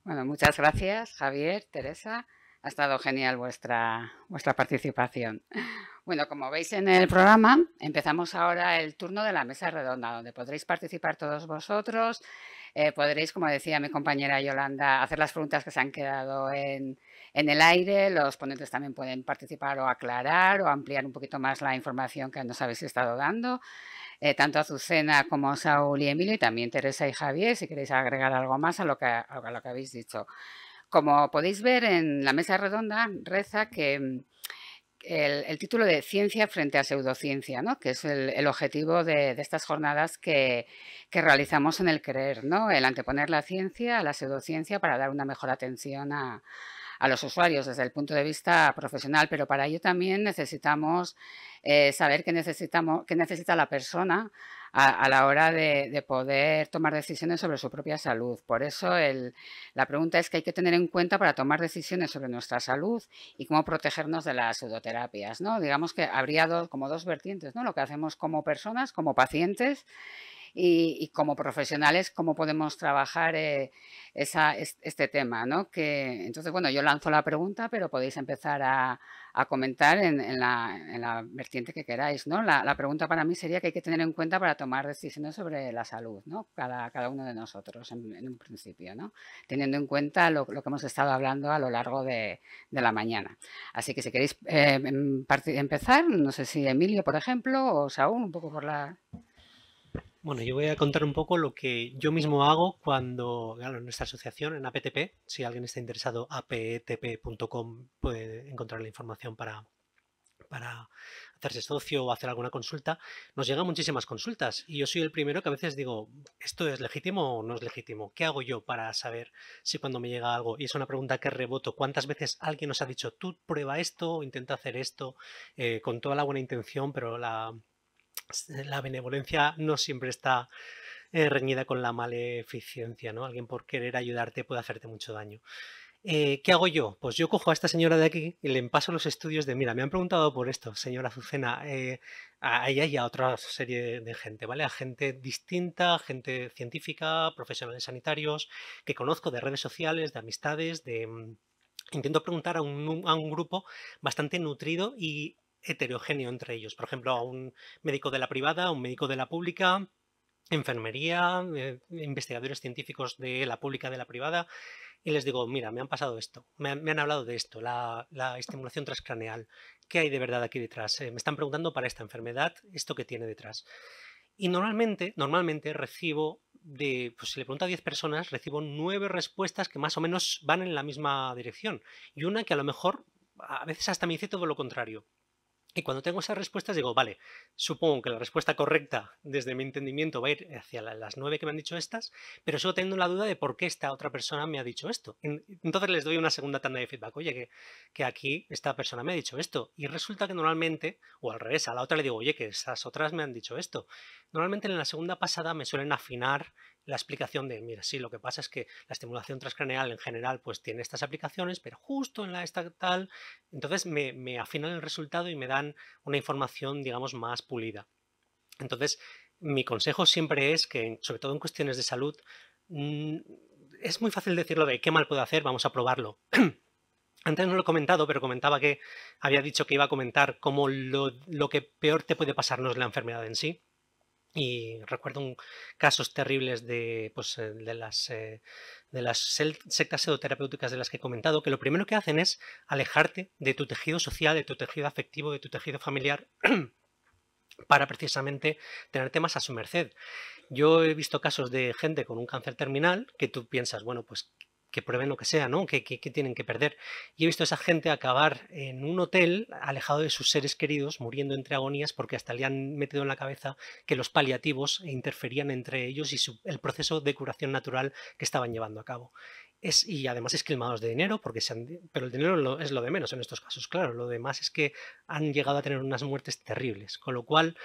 Bueno, muchas gracias, Javier, Teresa. Ha estado genial vuestra participación. Bueno, como veis en el programa, empezamos ahora el turno de la mesa redonda, donde podréis participar todos vosotros. Podréis, como decía mi compañera Yolanda, hacer las preguntas que se han quedado en el aire. Los ponentes también pueden participar o aclarar o ampliar un poquito más la información que nos habéis estado dando. Tanto Azucena como Saúl y Emilio, y también Teresa y Javier, si queréis agregar algo más a lo que habéis dicho. Como podéis ver en la mesa redonda, reza que el título de Ciencia frente a pseudociencia, ¿no? Que es el objetivo de estas jornadas que realizamos en el CREER, ¿no? El anteponer la ciencia a la pseudociencia para dar una mejor atención a los usuarios desde el punto de vista profesional, pero para ello también necesitamos saber qué necesita la persona a la hora de poder tomar decisiones sobre su propia salud. Por eso la pregunta es qué hay que tener en cuenta para tomar decisiones sobre nuestra salud y cómo protegernos de las pseudoterapias, ¿no? Digamos que habría como dos vertientes, ¿no? Lo que hacemos como personas, como pacientes, y como profesionales cómo podemos trabajar este tema, ¿no? Entonces, bueno, yo lanzo la pregunta, pero podéis empezar a comentar en la vertiente que queráis, ¿no? La pregunta para mí sería qué hay que tener en cuenta para tomar decisiones sobre la salud, ¿no? Cada uno de nosotros en un principio, ¿no? Teniendo en cuenta lo que hemos estado hablando a lo largo de la mañana. Así que si queréis empezar, no sé si Emilio, por ejemplo, o Saúl, un poco por la... Bueno, yo voy a contar un poco lo que yo mismo hago cuando, claro, en nuestra asociación, en APTP, si alguien está interesado, aptp.com puede encontrar la información para hacerse socio o hacer alguna consulta. Nos llegan muchísimas consultas y yo soy el primero que a veces digo, ¿esto es legítimo o no es legítimo? ¿Qué hago yo para saber si cuando me llega algo, y es una pregunta que reboto, cuántas veces alguien nos ha dicho, tú prueba esto o intenta hacer esto con toda la buena intención, pero la benevolencia no siempre está reñida con la maleficencia, ¿no? Alguien por querer ayudarte puede hacerte mucho daño. ¿Qué hago yo? Pues yo cojo a esta señora de aquí y le paso los estudios de, mira, me han preguntado por esto, señora Azucena, a ella y a otra serie de gente, ¿vale? A gente distinta, gente científica, profesionales sanitarios, que conozco de redes sociales, de amistades, Intento preguntar a un grupo bastante nutrido y heterogéneo entre ellos. Por ejemplo, a un médico de la privada, a un médico de la pública, enfermería, investigadores científicos de la pública, de la privada, y les digo, mira, me han pasado esto, me han hablado de esto, la estimulación transcraneal, ¿qué hay de verdad aquí detrás? Me están preguntando para esta enfermedad, ¿esto qué tiene detrás? Y normalmente recibo pues si le pregunto a 10 personas, recibo 9 respuestas que más o menos van en la misma dirección. Y una que a lo mejor, a veces hasta me dice todo lo contrario. Y cuando tengo esas respuestas digo, vale, supongo que la respuesta correcta desde mi entendimiento va a ir hacia las 9 que me han dicho estas, pero sigo teniendo la duda de por qué esta otra persona me ha dicho esto. Entonces les doy una segunda tanda de feedback. Oye, que aquí esta persona me ha dicho esto. Y resulta que normalmente, o al revés, a la otra le digo, oye, que esas otras me han dicho esto. Normalmente en la segunda pasada me suelen afinar la explicación de, mira, sí, lo que pasa es que la estimulación transcraneal en general pues tiene estas aplicaciones, pero justo en la esta tal, entonces me afinan el resultado y me dan una información, digamos, más pulida. Entonces, mi consejo siempre es que, sobre todo en cuestiones de salud, mm, es muy fácil decirlo de qué mal puedo hacer, vamos a probarlo. Antes no lo he comentado, pero comentaba que había dicho que iba a comentar cómo lo que peor te puede pasar no es la enfermedad en sí. Y recuerdo casos terribles pues, de las sectas pseudoterapéuticas de las que he comentado, que lo primero que hacen es alejarte de tu tejido social, de tu tejido afectivo, de tu tejido familiar, para precisamente tenerte más a su merced. Yo he visto casos de gente con un cáncer terminal que tú piensas, bueno, pues que prueben lo que sea, ¿no? ¿Qué tienen que perder? Y he visto a esa gente acabar en un hotel alejado de sus seres queridos, muriendo entre agonías, porque hasta le han metido en la cabeza que los paliativos interferían entre ellos y el proceso de curación natural que estaban llevando a cabo. Y además esquilmados de dinero, pero el dinero es lo de menos en estos casos, claro. Lo demás es que han llegado a tener unas muertes terribles, con lo cual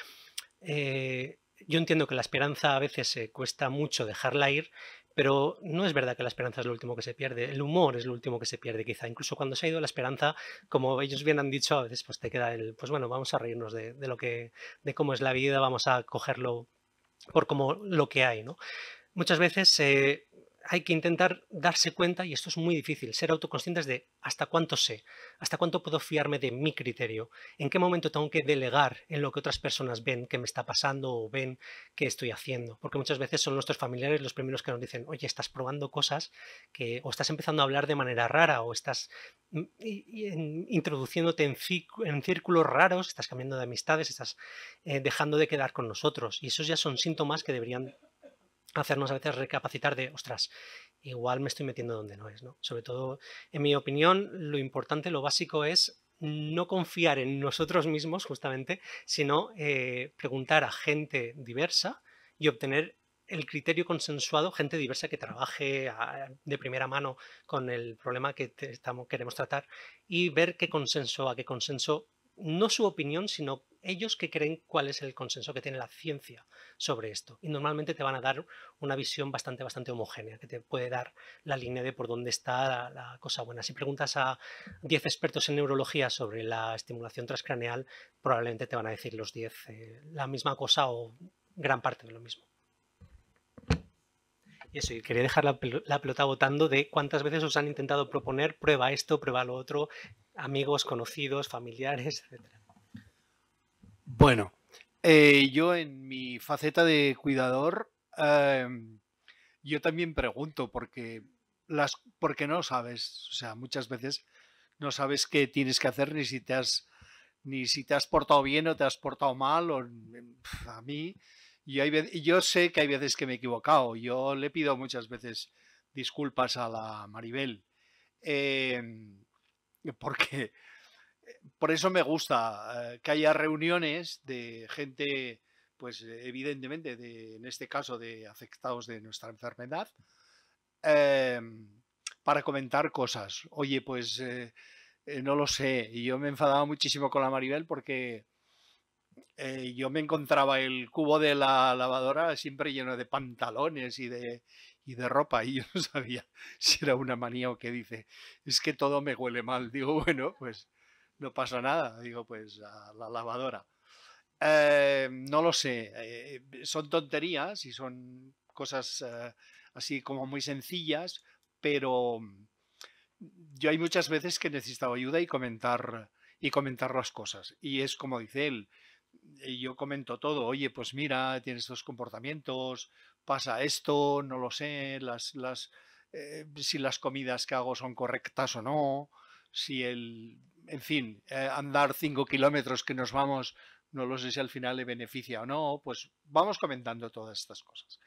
yo entiendo que la esperanza a veces cuesta mucho dejarla ir, pero no es verdad que la esperanza es lo último que se pierde. El humor es lo último que se pierde, quizá. Incluso cuando se ha ido la esperanza, como ellos bien han dicho, a veces pues te queda pues bueno, vamos a reírnos de cómo es la vida, vamos a cogerlo por como lo que hay, ¿no? Muchas veces hay que intentar darse cuenta, y esto es muy difícil, ser autoconscientes de hasta cuánto sé, hasta cuánto puedo fiarme de mi criterio, en qué momento tengo que delegar en lo que otras personas ven que me está pasando o ven que estoy haciendo, porque muchas veces son nuestros familiares los primeros que nos dicen, oye, estás probando cosas que o estás empezando a hablar de manera rara o estás introduciéndote en círculos raros, estás cambiando de amistades, estás dejando de quedar con nosotros, y esos ya son síntomas que deberían hacernos a veces recapacitar de, ostras, igual me estoy metiendo donde no es, ¿no? Sobre todo, en mi opinión, lo importante, lo básico es no confiar en nosotros mismos, justamente, sino preguntar a gente diversa y obtener el criterio consensuado, gente diversa que trabaje de primera mano con el problema que queremos tratar y ver a qué consenso, no su opinión, sino ellos que creen cuál es el consenso que tiene la ciencia sobre esto. Y normalmente te van a dar una visión bastante homogénea, que te puede dar la línea de por dónde está la cosa buena. Si preguntas a 10 expertos en neurología sobre la estimulación transcraneal, probablemente te van a decir los 10 la misma cosa o gran parte de lo mismo. Y eso, y quería dejar la pelota botando de cuántas veces os han intentado proponer prueba esto, prueba lo otro, amigos, conocidos, familiares, etc. Bueno, yo en mi faceta de cuidador, yo también pregunto porque no sabes, o sea, muchas veces no sabes qué tienes que hacer ni si te has portado bien o te has portado mal. A mí, yo sé que hay veces que me he equivocado. Yo le pido muchas veces disculpas a la Maribel, eh, porque por eso me gusta que haya reuniones de gente, pues evidentemente, en este caso, de afectados de nuestra enfermedad, eh, para comentar cosas. Oye, pues no lo sé. Y yo me enfadaba muchísimo con la Maribel porque yo me encontraba el cubo de la lavadora siempre lleno de pantalones y de ropa y yo no sabía si era una manía o qué. Dice, es que todo me huele mal. Digo, bueno, pues no pasa nada. Digo, pues a la lavadora. No lo sé, son tonterías y son cosas así como muy sencillas, pero yo hay muchas veces que he necesitado ayuda y comentar las cosas. Y es como dice él, y yo comento todo, oye, pues mira, tienes estos comportamientos, pasa esto, no lo sé, si las comidas que hago son correctas o no, si en fin, andar 5 kilómetros que nos vamos, no lo sé si al final le beneficia o no, pues vamos comentando todas estas cosas.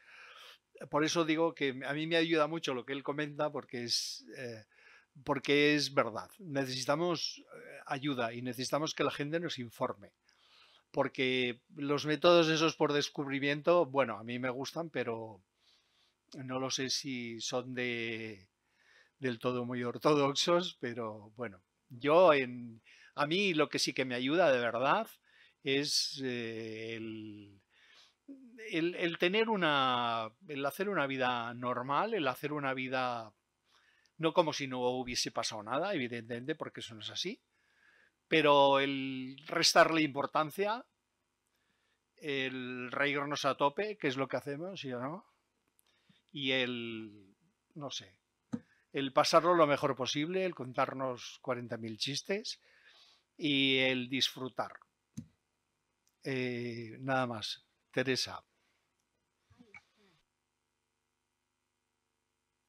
Por eso digo que a mí me ayuda mucho lo que él comenta porque es verdad. Necesitamos ayuda y necesitamos que la gente nos informe porque los métodos esos por descubrimiento, bueno, a mí me gustan, pero no lo sé si son del todo muy ortodoxos, pero bueno, a mí lo que sí que me ayuda de verdad es el hacer una vida normal, el hacer una vida no como si no hubiese pasado nada, evidentemente, porque eso no es así, pero el restarle importancia, el reírnos a tope, que es lo que hacemos, ¿sí o no? Y no sé, el pasarlo lo mejor posible, el contarnos 40.000 chistes y el disfrutar. Nada más. Teresa.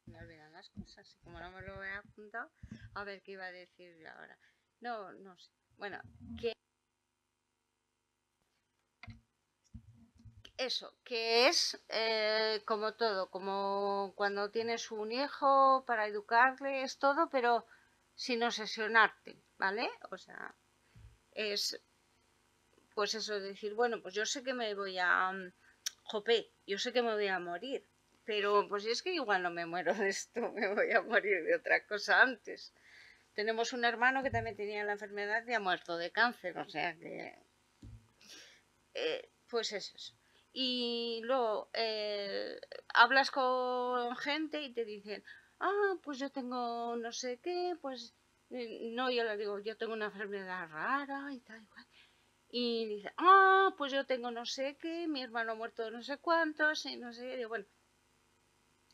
Me olvidan las cosas, como no me lo he apuntado, a ver qué iba a decir ahora. No sé. Bueno, que eso, que es como todo, como cuando tienes un hijo para educarle, es todo, pero sin obsesionarte, ¿vale? O sea, es pues eso, decir, bueno, pues yo sé que me voy a, jope, yo sé que me voy a morir, pero pues es que igual no me muero de esto, me voy a morir de otra cosa antes. Tenemos un hermano que también tenía la enfermedad y ha muerto de cáncer, o sea que pues es eso. Y luego hablas con gente y te dicen, pues yo tengo no sé qué, pues no, yo le digo, yo tengo una enfermedad rara y tal igual. Y dice, pues yo tengo no sé qué, mi hermano ha muerto de no sé cuántos, y no sé qué. Digo, bueno,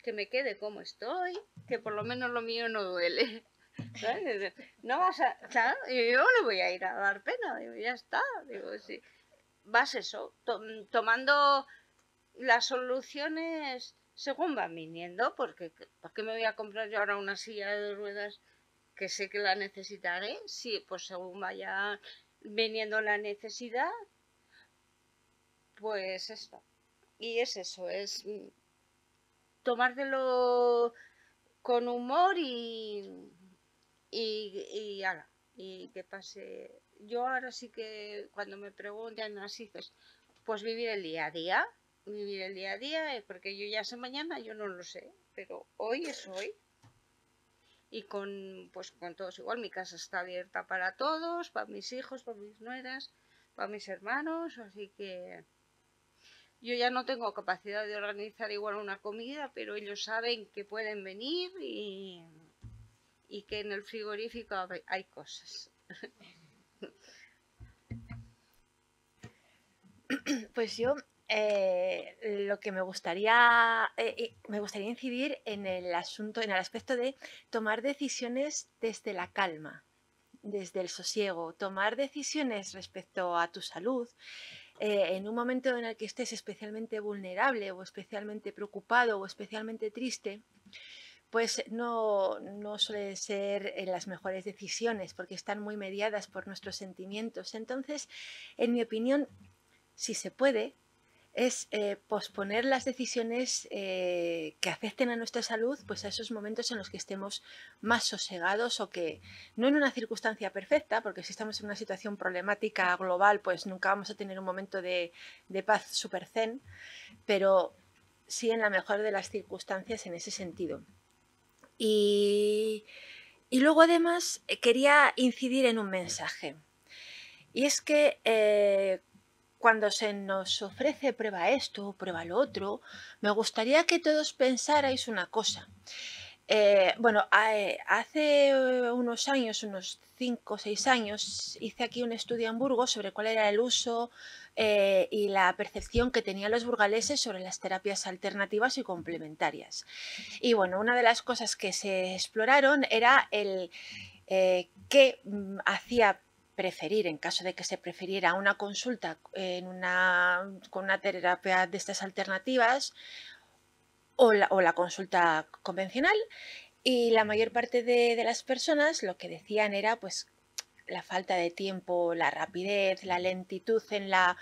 que me quede como estoy, que por lo menos lo mío no duele. ¿Sabes? No vas a... Claro, yo no le voy a ir a dar pena, digo, ya está. Digo, sí. Vas eso, tomando las soluciones según van viniendo, porque ¿para qué me voy a comprar yo ahora una silla de ruedas que sé que la necesitaré? Sí, pues según vaya viniendo la necesidad, pues esto. Y es eso, es tomártelo con humor y que pase. Yo ahora sí que cuando me preguntan así, pues vivir el día a día, porque yo ya sé mañana, yo no lo sé, pero hoy es hoy. Y pues con todos igual, mi casa está abierta para todos, para mis hijos, para mis nueras, para mis hermanos, así que yo ya no tengo capacidad de organizar igual una comida, pero ellos saben que pueden venir y que en el frigorífico hay cosas. Pues yo lo que me gustaría incidir en el asunto, en el aspecto de tomar decisiones desde la calma, desde el sosiego, tomar decisiones respecto a tu salud. En un momento en el que estés especialmente vulnerable o especialmente preocupado o especialmente triste, pues no suele ser las mejores decisiones porque están muy mediadas por nuestros sentimientos. Entonces, en mi opinión, si se puede, es posponer las decisiones que afecten a nuestra salud, pues a esos momentos en los que estemos más sosegados o que no en una circunstancia perfecta, porque si estamos en una situación problemática global, pues nunca vamos a tener un momento de paz super zen, pero sí en la mejor de las circunstancias en ese sentido. Y luego además quería incidir en un mensaje, y es que cuando se nos ofrece prueba esto, prueba lo otro, me gustaría que todos pensarais una cosa. Bueno, hace unos años, unos 5 o 6 años, hice aquí un estudio en Burgos sobre cuál era el uso y la percepción que tenían los burgaleses sobre las terapias alternativas y complementarias. Y bueno, una de las cosas que se exploraron era el qué hacía preferir, en caso de que se prefiriera una consulta con una terapia de estas alternativas o la consulta convencional, y la mayor parte de las personas lo que decían era pues la falta de tiempo, la rapidez, la lentitud en la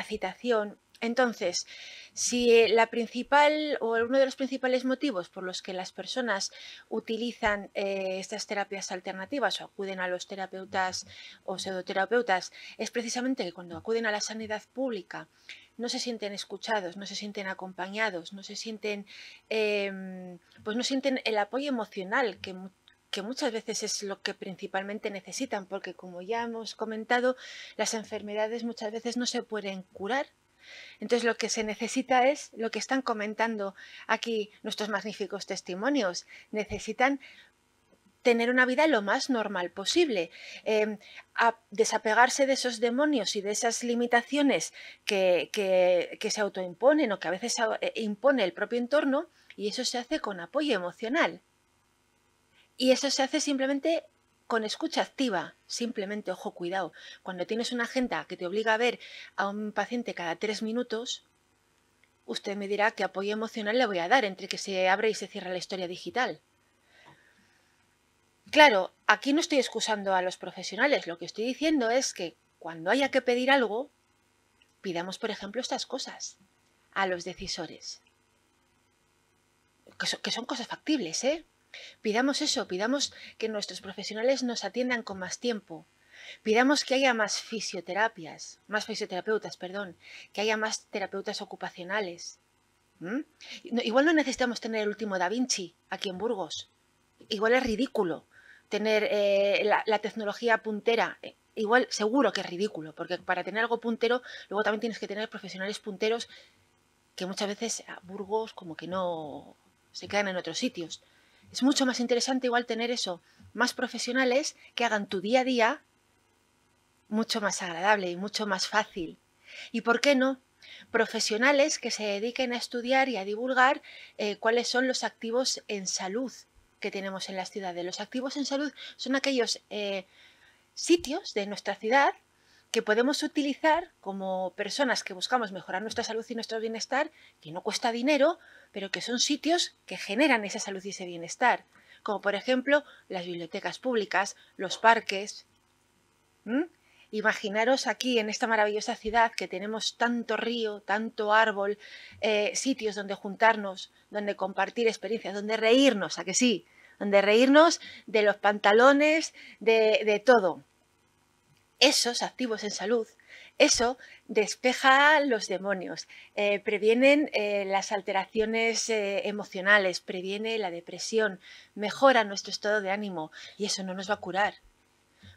citación. Entonces, si la principal o uno de los principales motivos por los que las personas utilizan estas terapias alternativas o acuden a los terapeutas o pseudoterapeutas es precisamente que cuando acuden a la sanidad pública no se sienten escuchados, no se sienten acompañados, no se sienten, pues no sienten el apoyo emocional que muchas veces es lo que principalmente necesitan, porque como ya hemos comentado, las enfermedades muchas veces no se pueden curar. Entonces lo que se necesita es lo que están comentando aquí nuestros magníficos testimonios. Necesitan tener una vida lo más normal posible, a desapegarse de esos demonios y de esas limitaciones que se autoimponen o que a veces impone el propio entorno, y eso se hace con apoyo emocional. Y eso se hace simplemente con escucha activa, simplemente, ojo, cuidado. Cuando tienes una agenda que te obliga a ver a un paciente cada 3 minutos, usted me dirá qué apoyo emocional le voy a dar entre que se abre y se cierra la historia digital. Claro, aquí no estoy excusando a los profesionales, lo que estoy diciendo es que cuando haya que pedir algo, pidamos, por ejemplo, estas cosas a los decisores, que son cosas factibles, ¿eh? Pidamos eso, pidamos que nuestros profesionales nos atiendan con más tiempo, pidamos que haya más fisioterapeutas, que haya más terapeutas ocupacionales. Igual no necesitamos tener el último Da Vinci aquí en Burgos, igual es ridículo tener la tecnología puntera, igual seguro que es ridículo, porque para tener algo puntero luego también tienes que tener profesionales punteros que muchas veces a Burgos como que no se quedan en otros sitios. Es mucho más interesante igual tener eso, más profesionales que hagan tu día a día mucho más agradable y mucho más fácil. ¿Y por qué no? profesionales que se dediquen a estudiar y a divulgar cuáles son los activos en salud que tenemos en las ciudades. Los activos en salud son aquellos sitios de nuestra ciudad que podemos utilizar como personas que buscamos mejorar nuestra salud y nuestro bienestar, que no cuesta dinero, pero que son sitios que generan esa salud y ese bienestar, como por ejemplo las bibliotecas públicas, los parques. Imaginaros aquí en esta maravillosa ciudad que tenemos tanto río, tanto árbol, sitios donde juntarnos, donde compartir experiencias, donde reírnos, ¿a que sí? Donde reírnos de los pantalones, de todo. Esos activos en salud, eso despeja los demonios, previenen las alteraciones emocionales, previene la depresión, mejora nuestro estado de ánimo y eso no nos va a curar.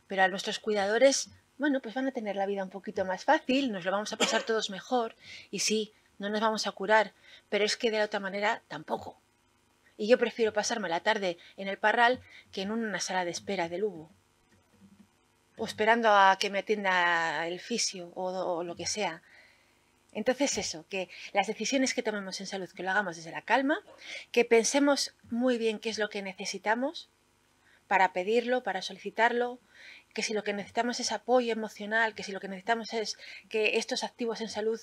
Pero a nuestros cuidadores, bueno, pues van a tener la vida un poquito más fácil, nos lo vamos a pasar todos mejor y sí, no nos vamos a curar, pero es que de la otra manera tampoco. Y yo prefiero pasarme la tarde en el Parral que en una sala de espera del Lugo. O esperando a que me atienda el fisio o lo que sea. Entonces eso, que las decisiones que tomemos en salud, que lo hagamos desde la calma, que pensemos muy bien qué es lo que necesitamos para pedirlo, para solicitarlo, que si lo que necesitamos es apoyo emocional, que si lo que necesitamos es que estos activos en salud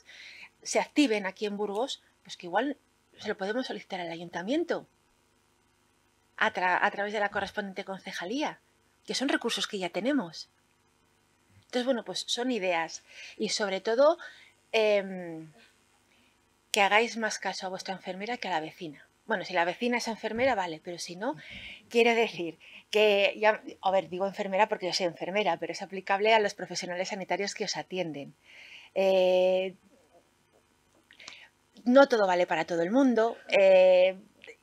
se activen aquí en Burgos, pues que igual se lo podemos solicitar al ayuntamiento a través de la correspondiente concejalía, que son recursos que ya tenemos. Entonces, bueno, pues son ideas y sobre todo que hagáis más caso a vuestra enfermera que a la vecina. Bueno, si la vecina es enfermera, vale, pero si no, quiere decir que, ya, a ver, digo enfermera porque yo soy enfermera, pero es aplicable a los profesionales sanitarios que os atienden. No todo vale para todo el mundo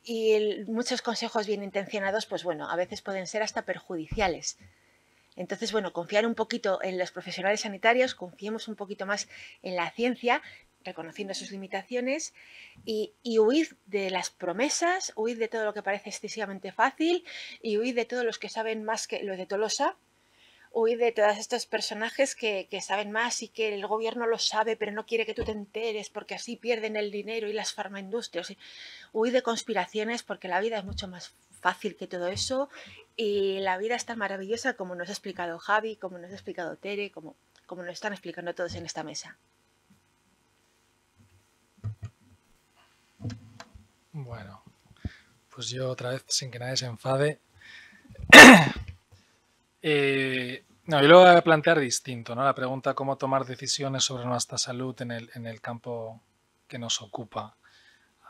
y muchos consejos bien intencionados, pues bueno, a veces pueden ser hasta perjudiciales. Entonces, bueno, confiar un poquito en los profesionales sanitarios, confiemos un poquito más en la ciencia, reconociendo sus limitaciones y huid de las promesas, huid de todo lo que parece excesivamente fácil y huid de todos los que saben más que los de Tolosa, huid de todos estos personajes que saben más y que el gobierno lo sabe pero no quiere que tú te enteres porque así pierden el dinero y las farmaindustrias. Huid de conspiraciones porque la vida es mucho más fácil que todo eso y la vida es tan maravillosa como nos ha explicado Javi, como nos ha explicado Tere, como nos están explicando todos en esta mesa. Bueno, pues yo otra vez, sin que nadie se enfade, no, yo lo voy a plantear distinto, ¿no? La pregunta cómo tomar decisiones sobre nuestra salud en el campo que nos ocupa.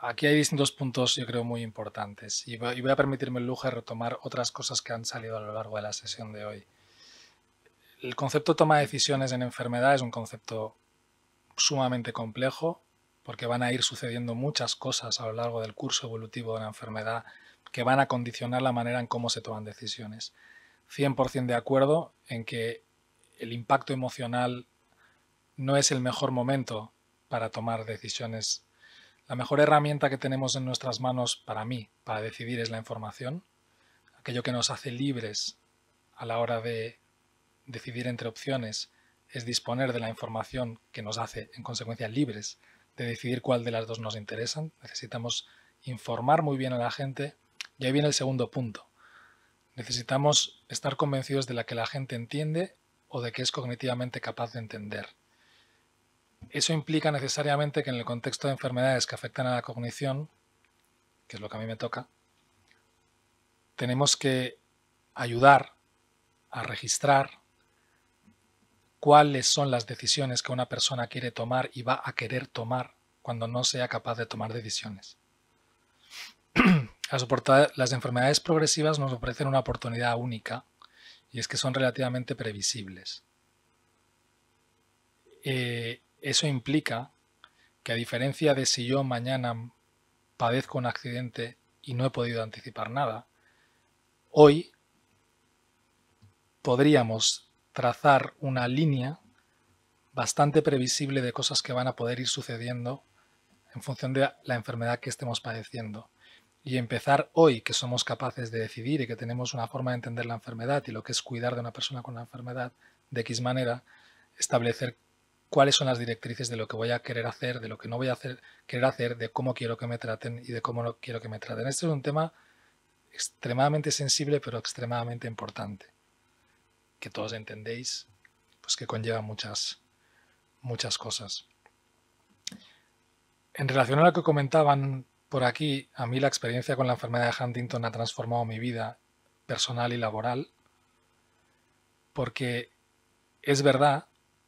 Aquí hay distintos puntos, yo creo, muy importantes y voy a permitirme el lujo de retomar otras cosas que han salido a lo largo de la sesión de hoy. El concepto de toma de decisiones en enfermedad es un concepto sumamente complejo porque van a ir sucediendo muchas cosas a lo largo del curso evolutivo de la enfermedad que van a condicionar la manera en cómo se toman decisiones. 100% de acuerdo en que el impacto emocional no es el mejor momento para tomar decisiones. La mejor herramienta que tenemos en nuestras manos, para mí, para decidir es la información, aquello que nos hace libres a la hora de decidir entre opciones es disponer de la información que nos hace, en consecuencia, libres de decidir cuál de las dos nos interesan. Necesitamos informar muy bien a la gente y ahí viene el segundo punto. Necesitamos estar convencidos de la que la gente entiende o de que es cognitivamente capaz de entender. Eso implica necesariamente que en el contexto de enfermedades que afectan a la cognición, que es lo que a mí me toca, tenemos que ayudar a registrar cuáles son las decisiones que una persona quiere tomar y va a querer tomar cuando no sea capaz de tomar decisiones. Las enfermedades progresivas nos ofrecen una oportunidad única y es que son relativamente previsibles. Eso implica que a diferencia de si yo mañana padezco un accidente y no he podido anticipar nada, hoy podríamos trazar una línea bastante previsible de cosas que van a poder ir sucediendo en función de la enfermedad que estemos padeciendo. Y empezar hoy, que somos capaces de decidir y que tenemos una forma de entender la enfermedad y lo que es cuidar de una persona con una enfermedad de X manera, establecer cuáles son las directrices de lo que voy a querer hacer, de lo que no voy a querer hacer, de cómo quiero que me traten y de cómo no quiero que me traten. Este es un tema extremadamente sensible, pero extremadamente importante, que todos entendéis, pues que conlleva muchas cosas. En relación a lo que comentaban por aquí, a mí la experiencia con la enfermedad de Huntington ha transformado mi vida personal y laboral, porque es verdad,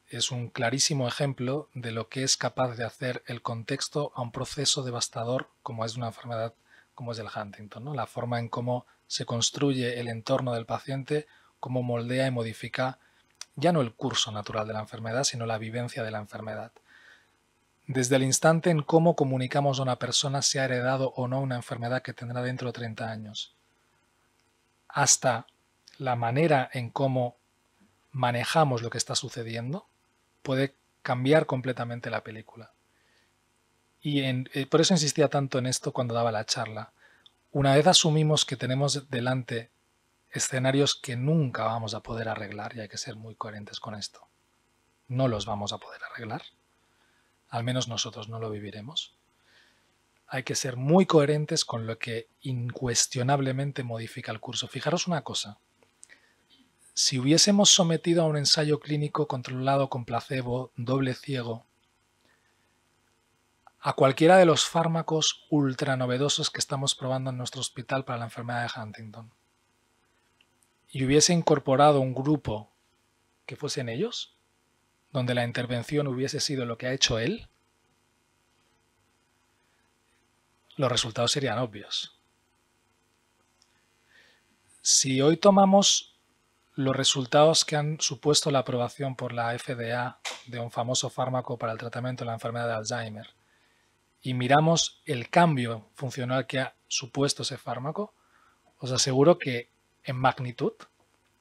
es un clarísimo ejemplo de lo que es capaz de hacer el contexto a un proceso devastador como es una enfermedad como es el Huntington, ¿no? La forma en cómo se construye el entorno del paciente, cómo moldea y modifica ya no el curso natural de la enfermedad, sino la vivencia de la enfermedad. Desde el instante en cómo comunicamos a una persona si ha heredado o no una enfermedad que tendrá dentro de 30 años, hasta la manera en cómo manejamos lo que está sucediendo, puede cambiar completamente la película. Y por eso insistía tanto en esto cuando daba la charla. Una vez asumimos que tenemos delante escenarios que nunca vamos a poder arreglar, y hay que ser muy coherentes con esto, no los vamos a poder arreglar, al menos nosotros no lo viviremos. Hay que ser muy coherentes con lo que incuestionablemente modifica el curso. Fijaros una cosa. Si hubiésemos sometido a un ensayo clínico controlado con placebo, doble ciego, a cualquiera de los fármacos ultra novedosos que estamos probando en nuestro hospital para la enfermedad de Huntington, y hubiese incorporado un grupo que fuesen ellos, donde la intervención hubiese sido lo que ha hecho él, los resultados serían obvios. Si hoy tomamos los resultados que han supuesto la aprobación por la FDA de un famoso fármaco para el tratamiento de la enfermedad de Alzheimer y miramos el cambio funcional que ha supuesto ese fármaco, os aseguro que en magnitud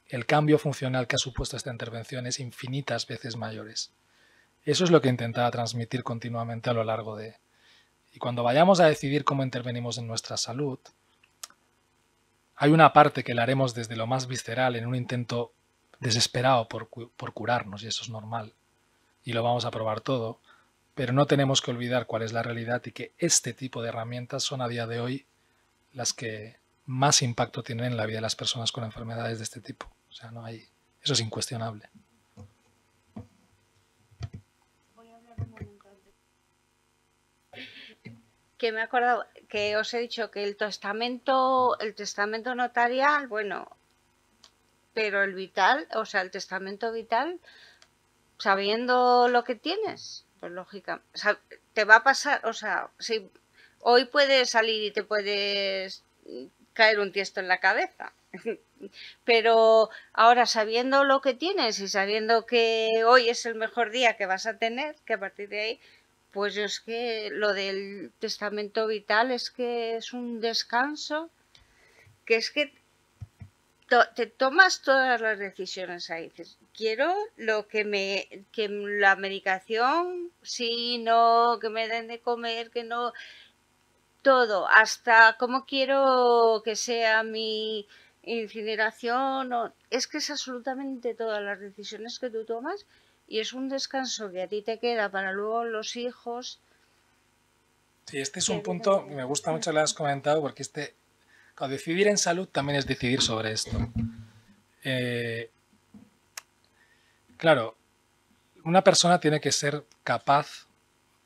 el cambio funcional que ha supuesto esta intervención es infinitas veces mayores. Eso es lo que intentaba transmitir continuamente a lo largo de... Y cuando vayamos a decidir cómo intervenimos en nuestra salud, hay una parte que la haremos desde lo más visceral, en un intento desesperado por curarnos, y eso es normal, y lo vamos a probar todo, pero no tenemos que olvidar cuál es la realidad y que este tipo de herramientas son a día de hoy las que más impacto tienen en la vida de las personas con enfermedades de este tipo. O sea, no hay... Eso es incuestionable. Que me he acordado que os he dicho que el testamento notarial, bueno, pero el vital, o sea, el testamento vital, sabiendo lo que tienes, pues lógica, o sea, te va a pasar, o sea, si hoy puedes salir y te puedes caer un tiesto en la cabeza, pero ahora sabiendo lo que tienes y sabiendo que hoy es el mejor día que vas a tener, que a partir de ahí, pues es que lo del testamento vital es que es un descanso, que es que te tomas todas las decisiones ahí. Dices, quiero lo que la medicación, sí, no, que me den de comer, que no, todo, hasta cómo quiero que sea mi incineración, es que es absolutamente todas las decisiones que tú tomas. Y es un descanso que a ti te queda para luego los hijos. Sí, este es un punto que me gusta mucho, lo has comentado, porque decidir en salud también es decidir sobre esto. Claro, una persona tiene que ser capaz,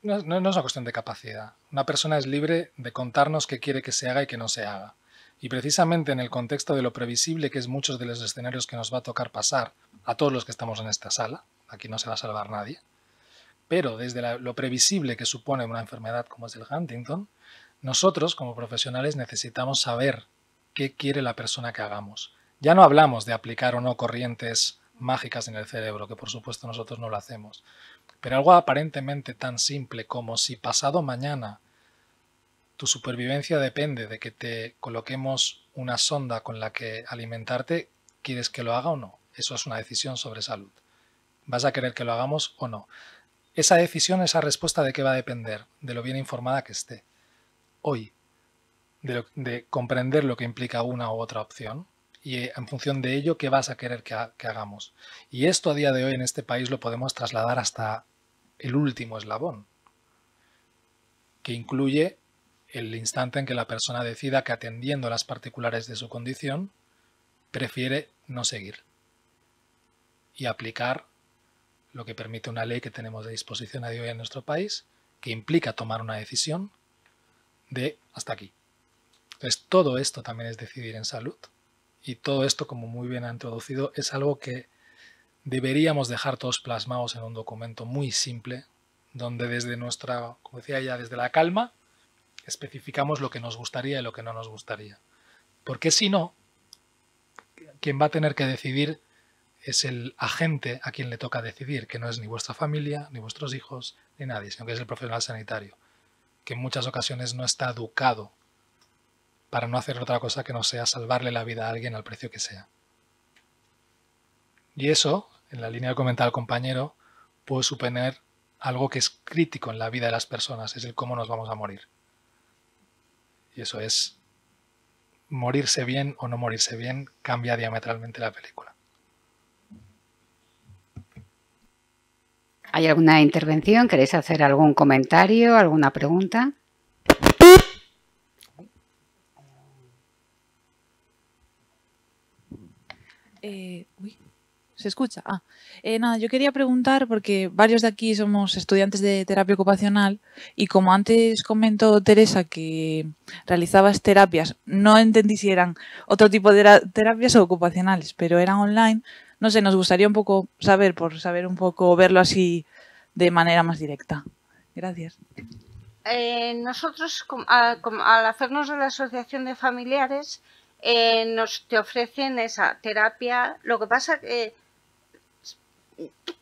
no es una cuestión de capacidad, una persona es libre de contarnos qué quiere que se haga y que no se haga. Y precisamente en el contexto de lo previsible que es muchos de los escenarios que nos va a tocar pasar a todos los que estamos en esta sala, aquí no se va a salvar nadie, pero desde lo previsible que supone una enfermedad como es el Huntington, nosotros como profesionales necesitamos saber qué quiere la persona que hagamos. Ya no hablamos de aplicar o no corrientes mágicas en el cerebro, que por supuesto nosotros no lo hacemos, pero algo aparentemente tan simple como si pasado mañana tu supervivencia depende de que te coloquemos una sonda con la que alimentarte, ¿quieres que lo haga o no? Eso es una decisión sobre salud. ¿Vas a querer que lo hagamos o no? Esa decisión, esa respuesta, ¿de qué va a depender? De lo bien informada que esté. Hoy, de comprender lo que implica una u otra opción y en función de ello, ¿qué vas a querer que hagamos? Y esto a día de hoy en este país lo podemos trasladar hasta el último eslabón, que incluye el instante en que la persona decida que, atendiendo a las particulares de su condición, prefiere no seguir y aplicar lo que permite una ley que tenemos de disposición a día de hoy en nuestro país, que implica tomar una decisión de hasta aquí. Entonces, todo esto también es decidir en salud, y todo esto, como muy bien ha introducido, es algo que deberíamos dejar todos plasmados en un documento muy simple, donde desde nuestra, como decía ella, desde la calma, especificamos lo que nos gustaría y lo que no nos gustaría. Porque si no, quien va a tener que decidir es el agente a quien le toca decidir, que no es ni vuestra familia, ni vuestros hijos, ni nadie, sino que es el profesional sanitario, que en muchas ocasiones no está educado para no hacer otra cosa que no sea salvarle la vida a alguien al precio que sea. Y eso, en la línea que comentaba el compañero, puede suponer algo que es crítico en la vida de las personas, es el cómo nos vamos a morir. Y eso es, morirse bien o no morirse bien, cambia diametralmente la película. ¿Hay alguna intervención? ¿Queréis hacer algún comentario, alguna pregunta? ¿Se escucha? Nada, yo quería preguntar, porque varios de aquí somos estudiantes de terapia ocupacional, y como antes comentó Teresa que realizabas terapias, no entendí si eran otro tipo de terapias o ocupacionales, pero eran online. No sé, nos gustaría un poco saber, por saber un poco, verlo así de manera más directa. Gracias. Nosotros, al hacernos de la asociación de familiares, te ofrecen esa terapia. Lo que pasa que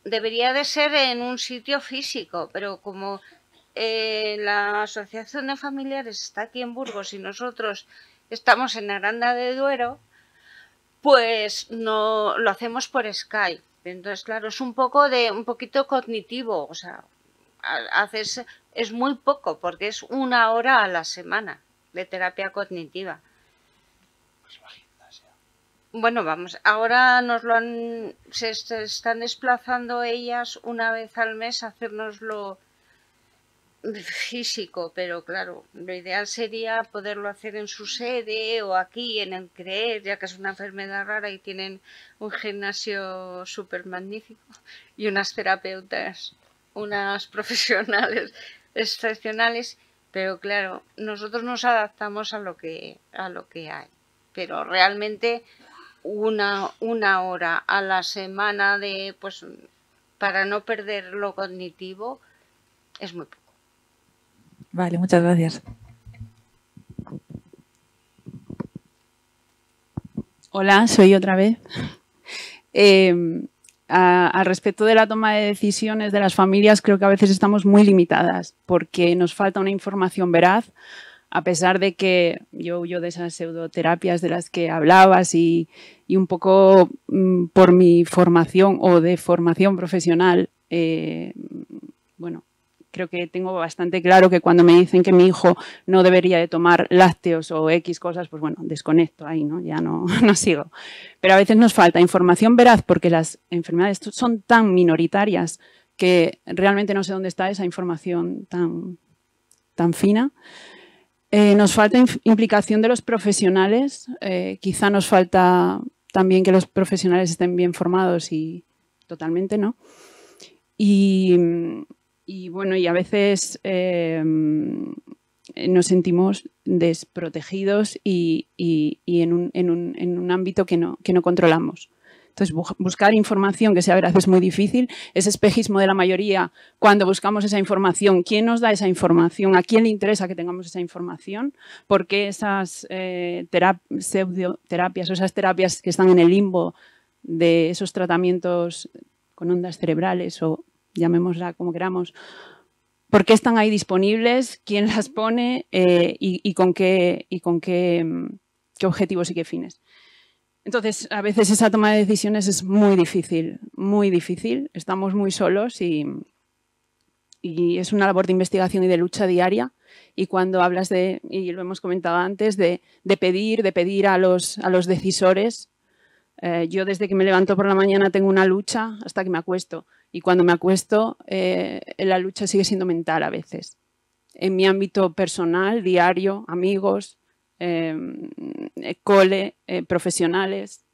debería de ser en un sitio físico, pero como la asociación de familiares está aquí en Burgos y nosotros estamos en Aranda de Duero, pues no lo hacemos por Skype. Entonces, claro, es un poquito cognitivo, o sea, es muy poco, porque es 1 hora a la semana de terapia cognitiva. Bueno, vamos, ahora se están desplazando ellas una vez al mes a hacérnoslo físico, pero claro, lo ideal sería poderlo hacer en su sede o aquí en el CREER, ya que es una enfermedad rara y tienen un gimnasio súper magnífico y unas terapeutas, unas profesionales excepcionales, pero claro, nosotros nos adaptamos a lo que hay, pero realmente una hora a la semana para no perder lo cognitivo es muy poco. Vale, muchas gracias. Hola, soy yo otra vez. Al respecto de la toma de decisiones de las familias, creo que a veces estamos muy limitadas porque nos falta una información veraz, a pesar de que yo huyo de esas pseudoterapias de las que hablabas y un poco por mi formación o de formación profesional, bueno, creo que tengo bastante claro que cuando me dicen que mi hijo no debería de tomar lácteos o X cosas, pues bueno, desconecto ahí, ¿no? Ya no sigo. Pero a veces nos falta información veraz porque las enfermedades son tan minoritarias que realmente no sé dónde está esa información tan fina. Nos falta implicación de los profesionales, quizá nos falta también que los profesionales estén bien formados y totalmente, ¿no? Y bueno, y a veces nos sentimos desprotegidos y en un ámbito que no controlamos. Entonces, buscar información que sea veraz es muy difícil. Ese espejismo de la mayoría, cuando buscamos esa información, ¿quién nos da esa información? ¿A quién le interesa que tengamos esa información? ¿Por qué esas pseudoterapias o esas terapias que están en el limbo de esos tratamientos con ondas cerebrales o llamémosla como queramos, ¿por qué están ahí disponibles? ¿Quién las pone? ¿Y con qué objetivos y qué fines? Entonces, a veces esa toma de decisiones es muy difícil, muy difícil. Estamos muy solos y es una labor de investigación y de lucha diaria. Y cuando hablas y lo hemos comentado antes, de pedir a los decisores, yo desde que me levanto por la mañana tengo una lucha hasta que me acuesto. y cuando me acuesto la lucha sigue siendo mental a veces. En mi ámbito personal, diario, amigos, cole, profesionales,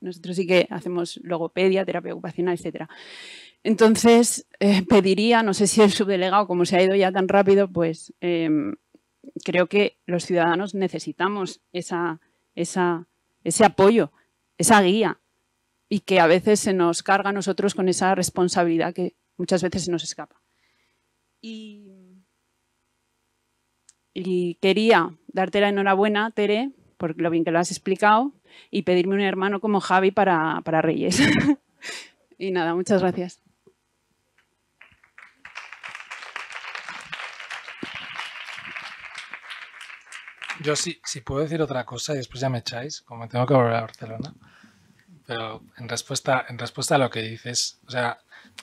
nosotros sí que hacemos logopedia, terapia ocupacional, etc. Entonces, pediría, no sé si el subdelegado, como se ha ido ya tan rápido, pues creo que los ciudadanos necesitamos ese apoyo, esa guía, y que a veces se nos carga a nosotros con esa responsabilidad que muchas veces se nos escapa. Y quería darte la enhorabuena, Tere, por lo bien que lo has explicado, y pedirme un hermano como Javi para Reyes. Y nada, muchas gracias. Yo sí puedo decir otra cosa y después ya me echáis, como tengo que volver a Barcelona. Pero en respuesta a lo que dices, o sea,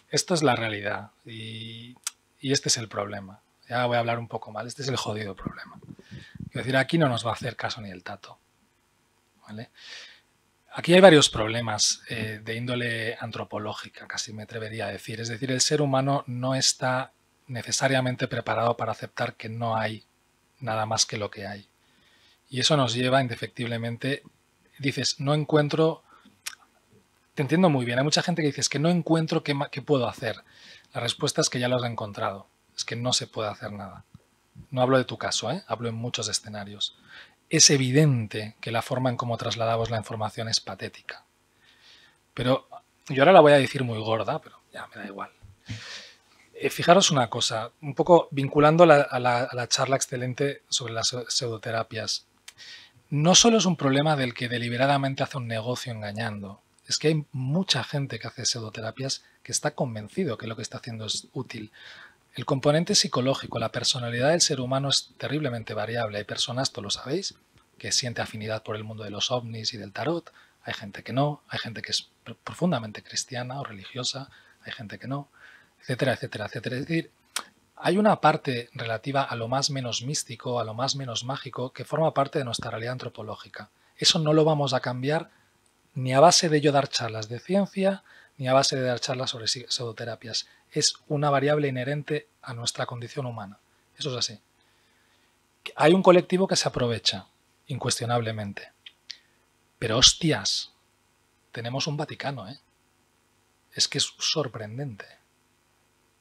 esto es la realidad y este es el problema. Ya voy a hablar un poco mal, este es el jodido problema. Es decir, aquí no nos va a hacer caso ni el tato, ¿vale? Aquí hay varios problemas de índole antropológica, casi me atrevería a decir. Es decir, el ser humano no está necesariamente preparado para aceptar que no hay nada más que lo que hay. Y eso nos lleva indefectiblemente, dices, no encuentro, te entiendo muy bien, hay mucha gente que dice, es que no encuentro qué puedo hacer. La respuesta es que ya lo has encontrado, es que no se puede hacer nada. No hablo de tu caso, hablo en muchos escenarios. Es evidente que la forma en cómo trasladamos la información es patética. Pero yo ahora la voy a decir muy gorda, pero ya me da igual. Fijaros una cosa, un poco vinculando a la charla excelente sobre las pseudoterapias. No solo es un problema del que deliberadamente hace un negocio engañando, es que hay mucha gente que hace pseudoterapias que está convencido que lo que está haciendo es útil. El componente psicológico, la personalidad del ser humano es terriblemente variable. Hay personas, todos lo sabéis, que siente afinidad por el mundo de los ovnis y del tarot. Hay gente que no, hay gente que es profundamente cristiana o religiosa, hay gente que no, etcétera, etcétera, etcétera. Es decir, hay una parte relativa a lo más menos místico, a lo más menos mágico, que forma parte de nuestra realidad antropológica. Eso no lo vamos a cambiar ni a base de yo dar charlas de ciencia, ni a base de dar charlas sobre pseudoterapias. Es una variable inherente a nuestra condición humana. Eso es así. Hay un colectivo que se aprovecha, incuestionablemente. Pero hostias, tenemos un Vaticano, ¿eh? Es que es sorprendente.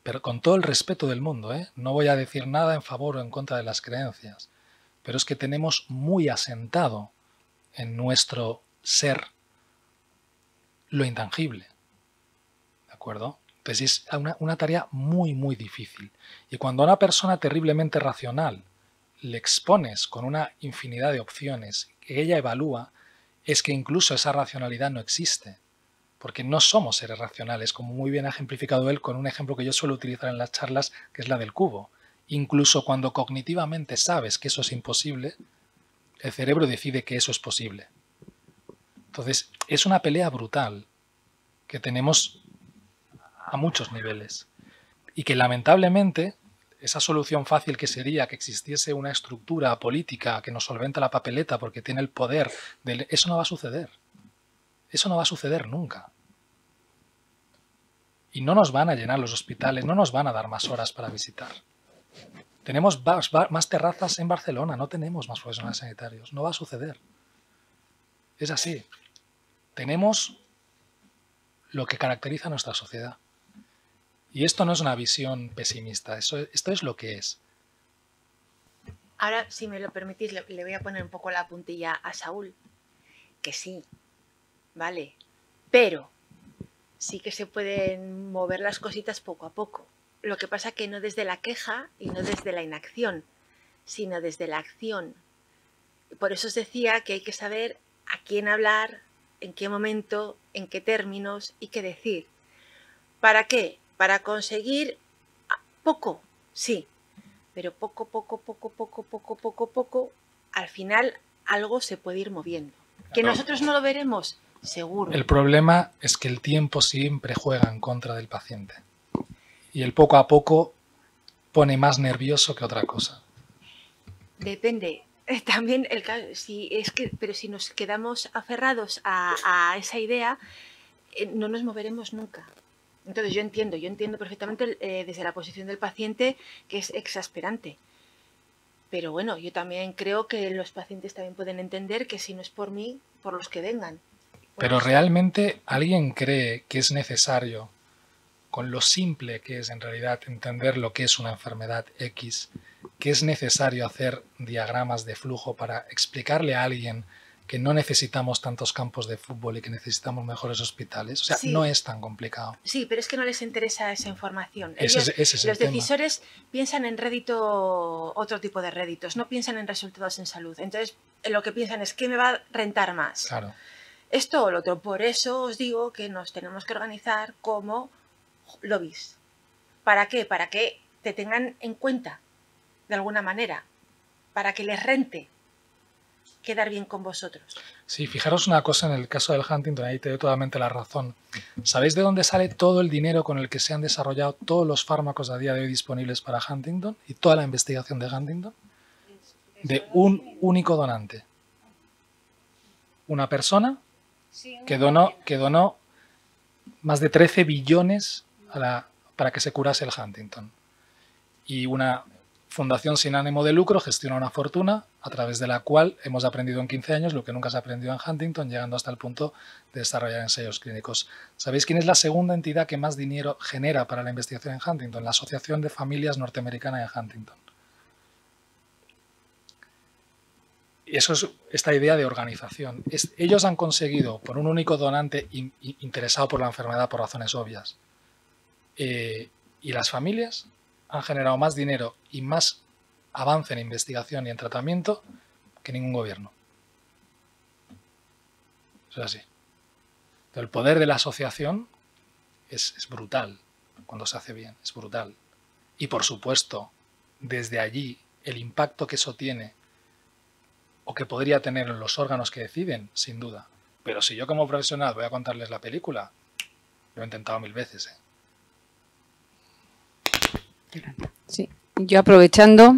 Pero con todo el respeto del mundo, no voy a decir nada en favor o en contra de las creencias, pero es que tenemos muy asentado en nuestro ser lo intangible, ¿de acuerdo? Entonces es una tarea muy, muy difícil. Y cuando a una persona terriblemente racional le expones con una infinidad de opciones que ella evalúa, es que incluso esa racionalidad no existe. Porque no somos seres racionales, como muy bien ha ejemplificado él con un ejemplo que yo suelo utilizar en las charlas, que es la del cubo. Incluso cuando cognitivamente sabes que eso es imposible, el cerebro decide que eso es posible. Entonces, es una pelea brutal que tenemos a muchos niveles. Y que lamentablemente, esa solución fácil que sería que existiese una estructura política que nos solventa la papeleta porque tiene el poder, eso no va a suceder. Eso no va a suceder nunca. Y no nos van a llenar los hospitales, no nos van a dar más horas para visitar. Tenemos más terrazas en Barcelona, no tenemos más profesionales sanitarios. No va a suceder. Es así. Tenemos lo que caracteriza a nuestra sociedad. Y esto no es una visión pesimista, esto es lo que es. Ahora, si me lo permitís, le voy a poner un poco la puntilla a Saúl. Que sí. Vale, pero sí que se pueden mover las cositas poco a poco. Lo que pasa que no desde la queja y no desde la inacción, sino desde la acción. Por eso os decía que hay que saber a quién hablar, en qué momento, en qué términos y qué decir. ¿Para qué? Para conseguir poco, sí, pero poco, al final algo se puede ir moviendo. ¿Que nosotros no lo veremos? Seguro. El problema es que el tiempo siempre juega en contra del paciente. Y el poco a poco pone más nervioso que otra cosa. Depende. También, pero si nos quedamos aferrados a esa idea, no nos moveremos nunca. Entonces yo entiendo perfectamente desde la posición del paciente que es exasperante. Pero bueno, yo también creo que los pacientes también pueden entender que si no es por mí, por los que vengan. Pero ¿realmente alguien cree que es necesario, con lo simple que es en realidad entender lo que es una enfermedad X, que es necesario hacer diagramas de flujo para explicarle a alguien que no necesitamos tantos campos de fútbol y que necesitamos mejores hospitales? O sea, Sí. no es tan complicado. Sí, pero es que no les interesa esa información. Ese es el los tema. decisores piensan en rédito, otro tipo de réditos, no piensan en resultados en salud. Entonces, lo que piensan es ¿qué me va a rentar más? Claro. Esto o lo otro. Por eso os digo que nos tenemos que organizar como lobbies. ¿Para qué? Para que te tengan en cuenta, de alguna manera, para que les rente quedar bien con vosotros. Sí, fijaros una cosa en el caso del Huntington, ahí te doy totalmente la razón. ¿Sabéis de dónde sale todo el dinero con el que se han desarrollado todos los fármacos a día de hoy disponibles para Huntington y toda la investigación de Huntington? De un único donante. Una persona que donó más de 13 billones para que se curase el Huntington. Y una fundación sin ánimo de lucro gestiona una fortuna a través de la cual hemos aprendido en 15 años lo que nunca se ha aprendido en Huntington, llegando hasta el punto de desarrollar ensayos clínicos. ¿Sabéis quién es la segunda entidad que más dinero genera para la investigación en Huntington? La Asociación de Familias Norteamericana de Huntington. Y eso es esta idea de organización. Ellos han conseguido, por un único donante interesado por la enfermedad por razones obvias, y las familias han generado más dinero y más avance en investigación y en tratamiento que ningún gobierno. Eso es así. Pero el poder de la asociación es brutal cuando se hace bien, es brutal. Y por supuesto, desde allí, el impacto que eso tiene o que podría tener en los órganos que deciden, sin duda. Pero si yo como profesional voy a contarles la película, lo he intentado 1000 veces, Sí, yo aprovechando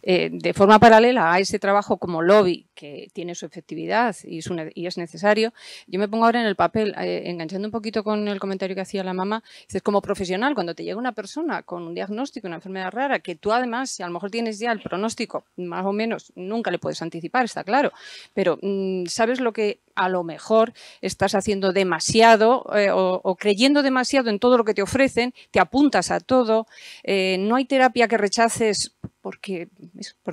de forma paralela a ese trabajo como lobby que tiene su efectividad y es necesario, yo me pongo ahora en el papel, enganchando un poquito con el comentario que hacía la mamá, dices, como profesional, cuando te llega una persona con un diagnóstico, una enfermedad rara, que tú además, si a lo mejor tienes ya el pronóstico, más o menos, nunca le puedes anticipar, está claro, pero sabes lo que a lo mejor estás haciendo demasiado o creyendo demasiado en todo lo que te ofrecen, te apuntas a todo, no hay terapia que rechaces porque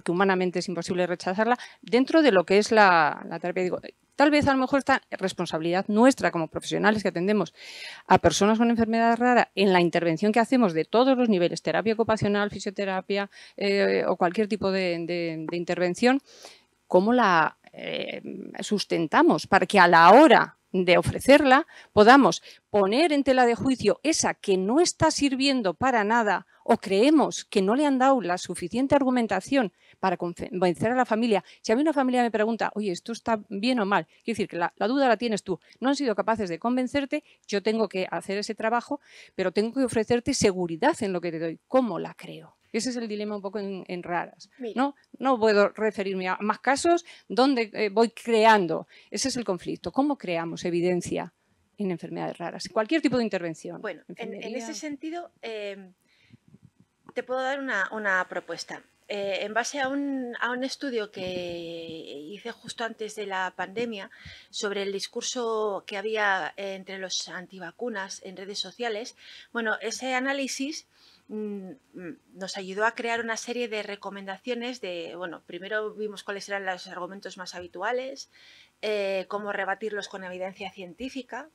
humanamente es imposible rechazarla, dentro de lo que es la terapia. Digo, tal vez a lo mejor esta responsabilidad nuestra como profesionales que atendemos a personas con enfermedad rara en la intervención que hacemos de todos los niveles, terapia ocupacional, fisioterapia o cualquier tipo de intervención, cómo la sustentamos para que a la hora de ofrecerla podamos poner en tela de juicio esa que no está sirviendo para nada o creemos que no le han dado la suficiente argumentación para convencer a la familia. Si a mí una familia me pregunta, oye, ¿esto está bien o mal? Quiero decir que la duda la tienes tú. No han sido capaces de convencerte, yo tengo que hacer ese trabajo, pero tengo que ofrecerte seguridad en lo que te doy. ¿Cómo la creo? Ese es el dilema un poco en raras. No puedo referirme a más casos donde voy creando. Ese es el conflicto. ¿Cómo creamos evidencia en enfermedades raras? Cualquier tipo de intervención. Bueno, en ese sentido, te puedo dar una propuesta. En base a un estudio que hice justo antes de la pandemia sobre el discurso que había entre los antivacunas en redes sociales, bueno, ese análisis nos ayudó a crear una serie de recomendaciones de, bueno, primero vimos cuáles eran los argumentos más habituales, cómo rebatirlos con evidencia científica,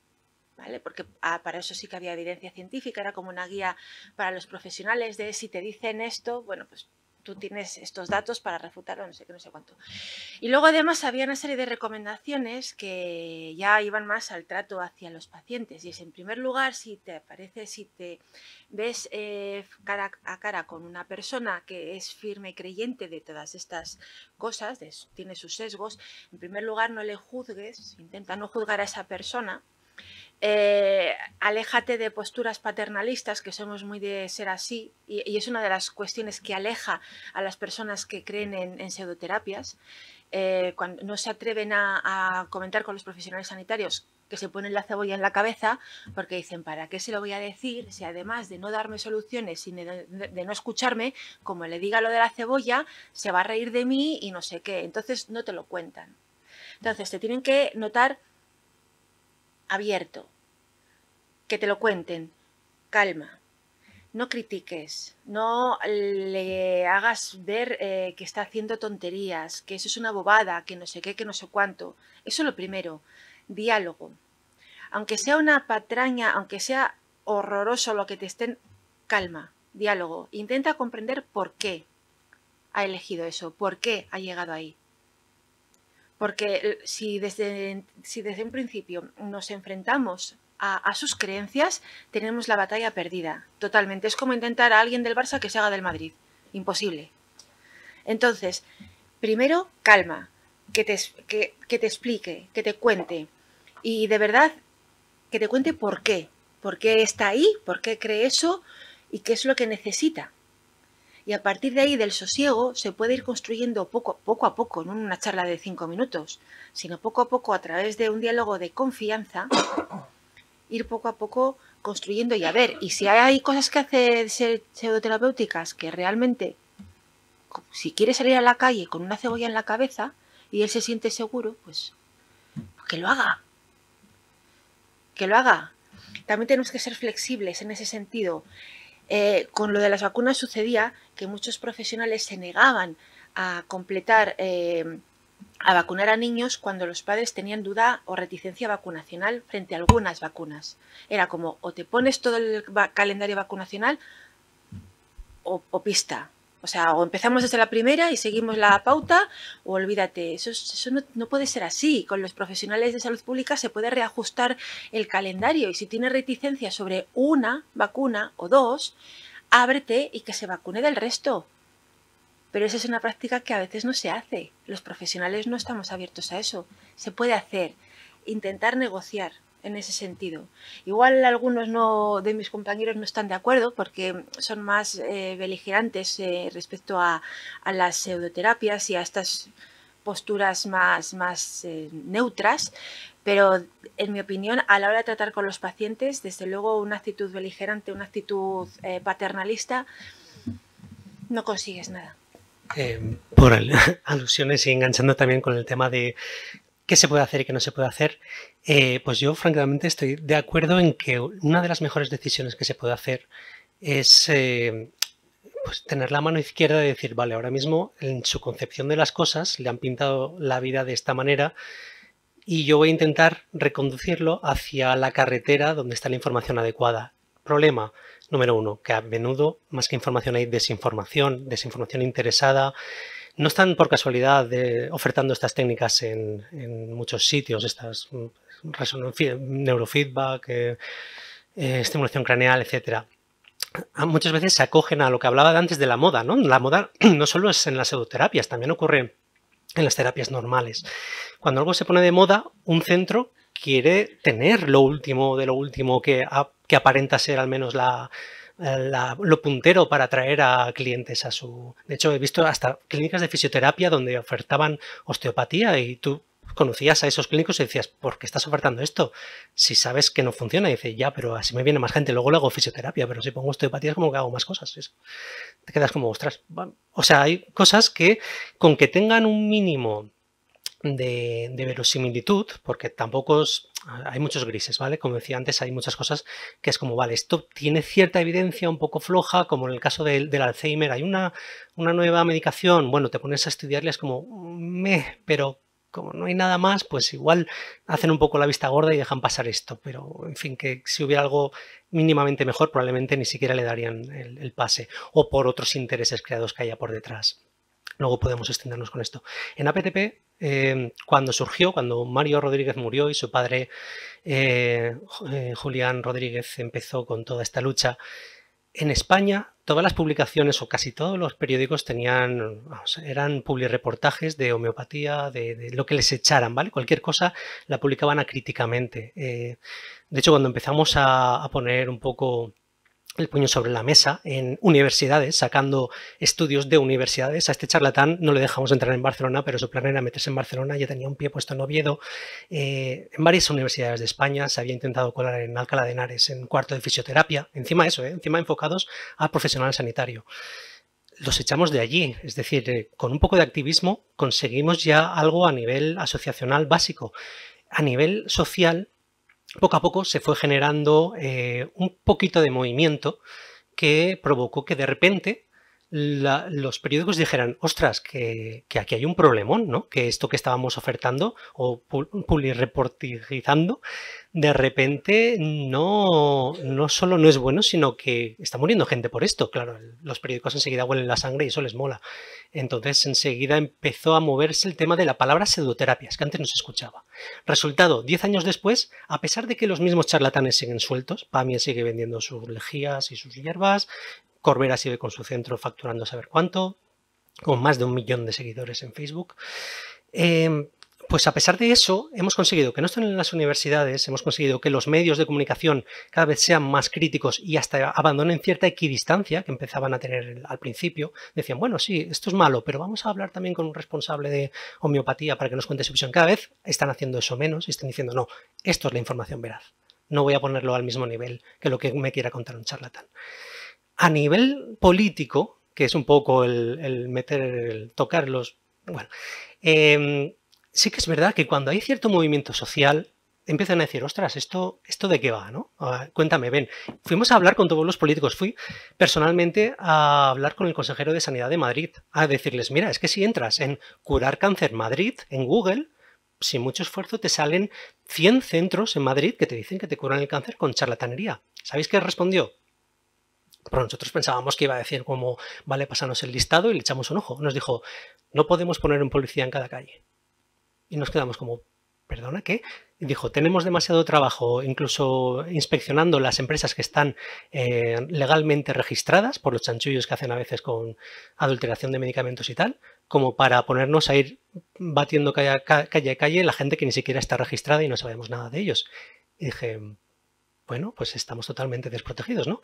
¿vale? Porque para eso sí que había evidencia científica, era como una guía para los profesionales de si te dicen esto, bueno, pues tú tienes estos datos para refutarlo, no sé qué, no sé cuánto. Y luego además había una serie de recomendaciones que ya iban más al trato hacia los pacientes. Y es, en primer lugar, si te ves cara a cara con una persona que es firme y creyente de todas estas cosas, tiene sus sesgos, en primer lugar no le juzgues, intenta no juzgar a esa persona. Aléjate de posturas paternalistas, que somos muy de ser así, y es una de las cuestiones que aleja a las personas que creen en pseudoterapias. Cuando no se atreven a comentar con los profesionales sanitarios que se ponen la cebolla en la cabeza porque dicen, ¿para qué se lo voy a decir si además de no darme soluciones y de no escucharme, como le diga lo de la cebolla, se va a reír de mí y no sé qué? Entonces no te lo cuentan. Entonces te tienen que notar abierto, que te lo cuenten, calma. No critiques, no le hagas ver que está haciendo tonterías, que eso es una bobada, que no sé qué, que no sé cuánto. Eso es lo primero. Diálogo. Aunque sea una patraña, aunque sea horroroso lo que te estén, calma, diálogo. Intenta comprender por qué ha elegido eso, por qué ha llegado ahí. Porque si desde un principio nos enfrentamos a sus creencias, tenemos la batalla perdida, totalmente. Es como intentar a alguien del Barça que se haga del Madrid. Imposible. Entonces, primero, calma, que te explique, que te cuente. Y de verdad, que te cuente por qué está ahí, por qué cree eso y qué es lo que necesita. Y a partir de ahí, del sosiego, se puede ir construyendo poco a poco, no en una charla de 5 minutos, sino poco a poco a través de un diálogo de confianza, ir poco a poco construyendo y a ver. Y si hay cosas que hacer pseudoterapéuticas que realmente, si quiere salir a la calle con una cebolla en la cabeza y él se siente seguro, pues que lo haga. Que lo haga. También tenemos que ser flexibles en ese sentido. Con lo de las vacunas sucedía que muchos profesionales se negaban a completar, a vacunar a niños cuando los padres tenían duda o reticencia vacunacional frente a algunas vacunas. Era como, o te pones todo el calendario vacunacional o pista. O sea, o empezamos desde la primera y seguimos la pauta, o olvídate. Eso no puede ser así. Con los profesionales de salud pública se puede reajustar el calendario y si tienes reticencia sobre una vacuna o dos, ábrete y que se vacune del resto. Pero esa es una práctica que a veces no se hace. Los profesionales no estamos abiertos a eso. Se puede hacer. Intentar negociar en ese sentido. Igual algunos de mis compañeros no están de acuerdo porque son más beligerantes respecto a las pseudoterapias y a estas posturas más neutras, pero en mi opinión, a la hora de tratar con los pacientes, desde luego una actitud beligerante, una actitud paternalista, no consigues nada. Por alusiones y enganchando también con el tema de qué se puede hacer y qué no se puede hacer, pues yo francamente estoy de acuerdo en que una de las mejores decisiones que se puede hacer es pues tener la mano izquierda de decir, vale, ahora mismo en su concepción de las cosas le han pintado la vida de esta manera y yo voy a intentar reconducirlo hacia la carretera donde está la información adecuada. Problema número 1, que a menudo, más que información, hay desinformación interesada. No están por casualidad ofertando estas técnicas en muchos sitios, estas neurofeedback, estimulación craneal, etc. Muchas veces se acogen a lo que hablaba antes de la moda, ¿no? La moda no solo es en las pseudoterapias, también ocurre en las terapias normales. Cuando algo se pone de moda, un centro quiere tener lo último de lo último que aparenta ser al menos lo puntero para atraer a clientes a su... De hecho, he visto hasta clínicas de fisioterapia donde ofertaban osteopatía y tú conocías a esos clínicos y decías, ¿por qué estás ofertando esto? Si sabes que no funciona, y dices, ya, pero así me viene más gente, luego le hago fisioterapia, pero si pongo osteopatía es como que hago más cosas. Eso. Te quedas como, ostras. O sea, hay cosas que con que tengan un mínimo de verosimilitud, porque tampoco hay muchos grises, ¿vale? Como decía antes, hay muchas cosas que es como, vale, esto tiene cierta evidencia un poco floja, como en el caso del Alzheimer, hay una nueva medicación, bueno, te pones a estudiarla, es como, pero como no hay nada más, pues igual hacen un poco la vista gorda y dejan pasar esto, pero en fin, que si hubiera algo mínimamente mejor, probablemente ni siquiera le darían el pase, o por otros intereses creados que haya por detrás. Luego podemos extendernos con esto. En APTP, cuando Mario Rodríguez murió y su padre Julián Rodríguez empezó con toda esta lucha, en España todas las publicaciones o casi todos los periódicos eran publireportajes de homeopatía, de lo que les echaran, ¿vale? Cualquier cosa la publicaban acríticamente. De hecho, cuando empezamos a poner un poco el puño sobre la mesa en universidades, sacando estudios de universidades. A este charlatán no le dejamos entrar en Barcelona, pero su plan era meterse en Barcelona. Ya tenía un pie puesto en Oviedo. En varias universidades de España se había intentado colar en Alcalá de Henares en cuarto de fisioterapia. Encima eso, encima enfocados al profesional sanitario. Los echamos de allí, es decir, con un poco de activismo conseguimos ya algo a nivel asociacional básico. A nivel social, poco a poco se fue generando un poquito de movimiento que provocó que de repente los periódicos dijeran, ostras, que aquí hay un problemón, ¿no? Que esto que estábamos ofertando o publireportizando, de repente no solo no es bueno, sino que está muriendo gente por esto. Claro, los periódicos enseguida huelen la sangre y eso les mola. Entonces enseguida empezó a moverse el tema de la palabra pseudoterapias, que antes no se escuchaba. Resultado, 10 años después, a pesar de que los mismos charlatanes siguen sueltos, Pamia sigue vendiendo sus lejías y sus hierbas, Corbera sigue con su centro facturando a saber cuánto, con más de 1 millón de seguidores en Facebook. Pues a pesar de eso, hemos conseguido que no estén en las universidades, hemos conseguido que los medios de comunicación cada vez sean más críticos y hasta abandonen cierta equidistancia que empezaban a tener al principio. Decían, bueno, sí, esto es malo, pero vamos a hablar también con un responsable de homeopatía para que nos cuente su visión. Cada vez están haciendo eso menos y están diciendo, no, esto es la información veraz. No voy a ponerlo al mismo nivel que lo que me quiera contar un charlatán. A nivel político, que es un poco el tocar los... Bueno, sí que es verdad que cuando hay cierto movimiento social, empiezan a decir, ostras, ¿esto de qué va, no? Cuéntame, ven. Fuimos a hablar con todos los políticos. Fui personalmente a hablar con el consejero de Sanidad de Madrid, a decirles, mira, es que si entras en Curar Cáncer Madrid, en Google, sin mucho esfuerzo te salen 100 centros en Madrid que te dicen que te curan el cáncer con charlatanería. ¿Sabéis qué respondió? Pero nosotros pensábamos que iba a decir como, vale, pásanos el listado y le echamos un ojo. Nos dijo, no podemos poner un policía en cada calle. Y nos quedamos como, ¿perdona qué? Y dijo, tenemos demasiado trabajo, incluso inspeccionando las empresas que están legalmente registradas por los chanchullos que hacen a veces con adulteración de medicamentos y tal, como para ponernos a ir batiendo calle a calle la gente que ni siquiera está registrada y no sabemos nada de ellos. Y dije, bueno, pues estamos totalmente desprotegidos, ¿no?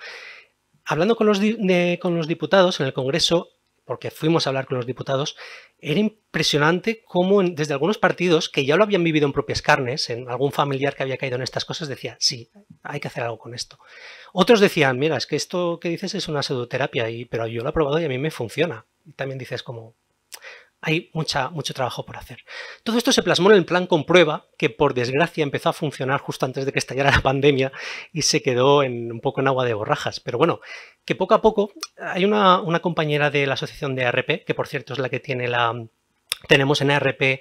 Hablando con los diputados en el Congreso, porque fuimos a hablar con los diputados, era impresionante cómo desde algunos partidos que ya lo habían vivido en propias carnes, en algún familiar que había caído en estas cosas, decía, sí, hay que hacer algo con esto. Otros decían, mira, es que esto que dices es una pseudoterapia, pero yo lo he probado y a mí me funciona. Y también dices como, hay mucho trabajo por hacer. Todo esto se plasmó en el plan Comprueba, que por desgracia empezó a funcionar justo antes de que estallara la pandemia y se quedó un poco en agua de borrajas. Pero bueno, que poco a poco hay una compañera de la asociación de ARP, que por cierto es la que tiene tenemos en ARP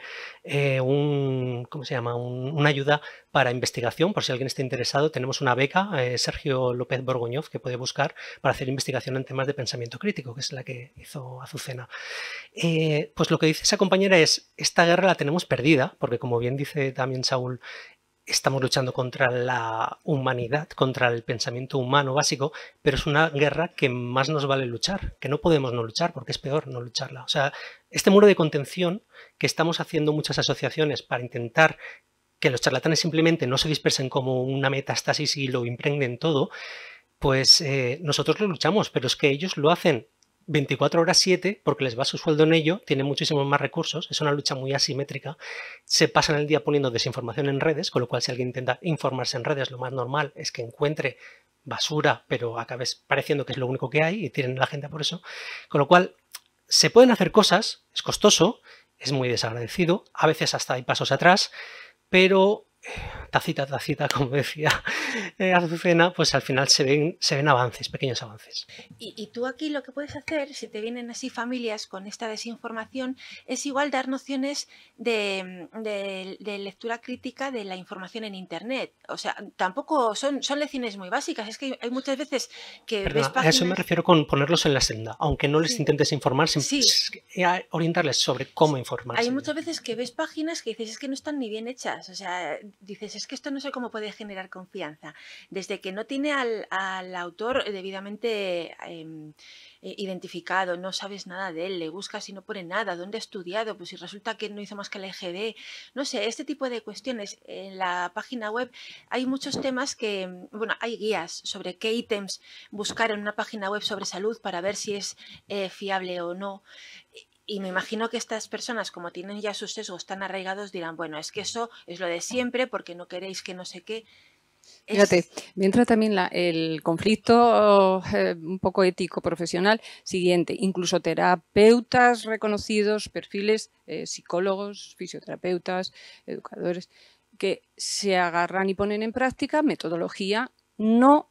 ¿cómo se llama? Una ayuda para investigación, por si alguien está interesado. Tenemos una beca, Sergio López Borgoñoz, que puede buscar para hacer investigación en temas de pensamiento crítico, que es la que hizo Azucena. Pues lo que dice esa compañera es, esta guerra la tenemos perdida, porque como bien dice también Saúl, estamos luchando contra la humanidad, contra el pensamiento humano básico, pero es una guerra que más nos vale luchar, que no podemos no luchar, porque es peor no lucharla. O sea, este muro de contención que estamos haciendo muchas asociaciones para intentar que los charlatanes simplemente no se dispersen como una metástasis y lo impregnen todo, pues nosotros lo luchamos, pero es que ellos lo hacen 24/7 porque les va su sueldo en ello, tienen muchísimos más recursos, es una lucha muy asimétrica, se pasan el día poniendo desinformación en redes, con lo cual si alguien intenta informarse en redes, lo más normal es que encuentre basura, pero acabe pareciendo que es lo único que hay y tienen la gente por eso, con lo cual se pueden hacer cosas, es costoso, es muy desagradecido, a veces hasta hay pasos atrás, pero tacita, como decía Azucena, pues al final se ven avances, pequeños avances. Y tú aquí lo que puedes hacer, si te vienen así familias con esta desinformación, es igual dar nociones de lectura crítica de la información en Internet. O sea, tampoco son lecciones muy básicas, es que hay muchas veces que ves páginas... A eso me refiero con ponerlos en la senda, aunque no les intentes informar, orientarles sobre cómo informarse. Hay muchas veces que ves páginas que dices, es que no están ni bien hechas, o sea, dices, es que esto no sé cómo puede generar confianza. Desde que no tiene al autor debidamente identificado, no sabes nada de él, le buscas y no pone nada, dónde ha estudiado, pues si resulta que no hizo más que la EGB, no sé, este tipo de cuestiones. En la página web hay muchos temas que, bueno, hay guías sobre qué ítems buscar en una página web sobre salud para ver si es fiable o no. Y me imagino que estas personas, como tienen ya sus sesgos tan arraigados, dirán, bueno, es que eso es lo de siempre porque no queréis que no sé qué. Fíjate, me entra también el conflicto un poco ético profesional siguiente. Incluso terapeutas reconocidos, perfiles, psicólogos, fisioterapeutas, educadores, que se agarran y ponen en práctica metodología no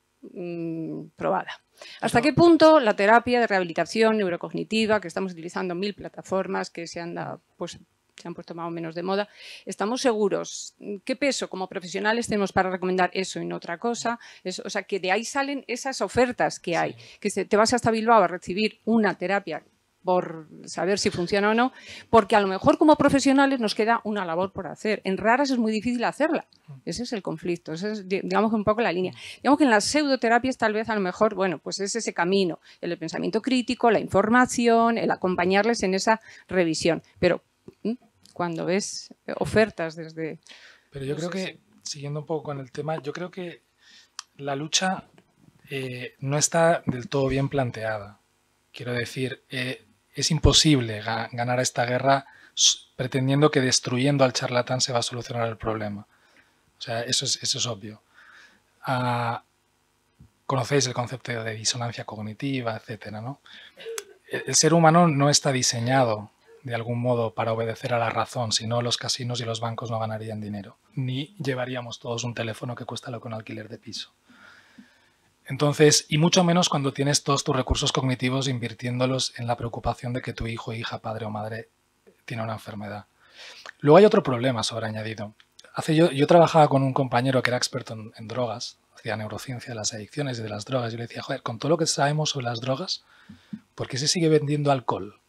probada. ¿Hasta qué punto la terapia de rehabilitación neurocognitiva, que estamos utilizando 1000 plataformas que se han puesto más o menos de moda, estamos seguros? ¿Qué peso como profesionales tenemos para recomendar eso y no otra cosa? O sea, que de ahí salen esas ofertas que hay, que te vas hasta Bilbao a recibir una terapia por saber si funciona o no, porque a lo mejor como profesionales nos queda una labor por hacer. En raras es muy difícil hacerla. Ese es el conflicto, esa es, digamos, un poco la línea. Digamos que en las pseudoterapias tal vez a lo mejor, bueno, pues es ese camino, el pensamiento crítico, la información, el acompañarles en esa revisión. Pero cuando ves ofertas desde... Pero yo creo que, siguiendo un poco con el tema, yo creo que la lucha no está del todo bien planteada. Quiero decir, es imposible ganar esta guerra pretendiendo que destruyendo al charlatán se va a solucionar el problema. O sea, eso es obvio. Conocéis el concepto de disonancia cognitiva, etcétera, ¿no? El ser humano no está diseñado de algún modo para obedecer a la razón, si no los casinos y los bancos no ganarían dinero, ni llevaríamos todos un teléfono que cuesta lo que un alquiler de piso. Entonces, y mucho menos cuando tienes todos tus recursos cognitivos invirtiéndolos en la preocupación de que tu hijo, hija, padre o madre tiene una enfermedad. Luego hay otro problema sobreañadido. Yo trabajaba con un compañero que era experto en drogas, hacía neurociencia de las adicciones y de las drogas. Yo le decía, joder, con todo lo que sabemos sobre las drogas, ¿por qué se sigue vendiendo alcohol?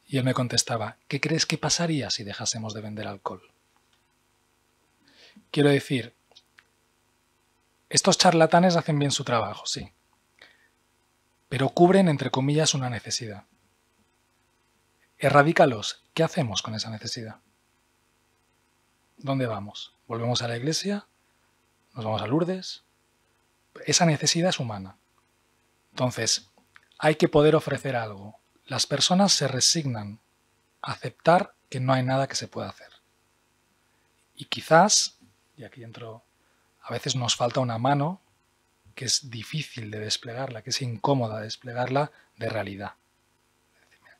Y él me contestaba, ¿qué crees que pasaría si dejásemos de vender alcohol? Quiero decir, estos charlatanes hacen bien su trabajo, sí, pero cubren, entre comillas, una necesidad. Erradícalos. ¿Qué hacemos con esa necesidad? ¿Dónde vamos? ¿Volvemos a la iglesia? ¿Nos vamos a Lourdes? Esa necesidad es humana. Entonces, hay que poder ofrecer algo. Las personas se resignan a aceptar que no hay nada que se pueda hacer. Y quizás, y aquí entro, a veces nos falta una mano que es difícil de desplegarla, que es incómoda de desplegarla, de realidad.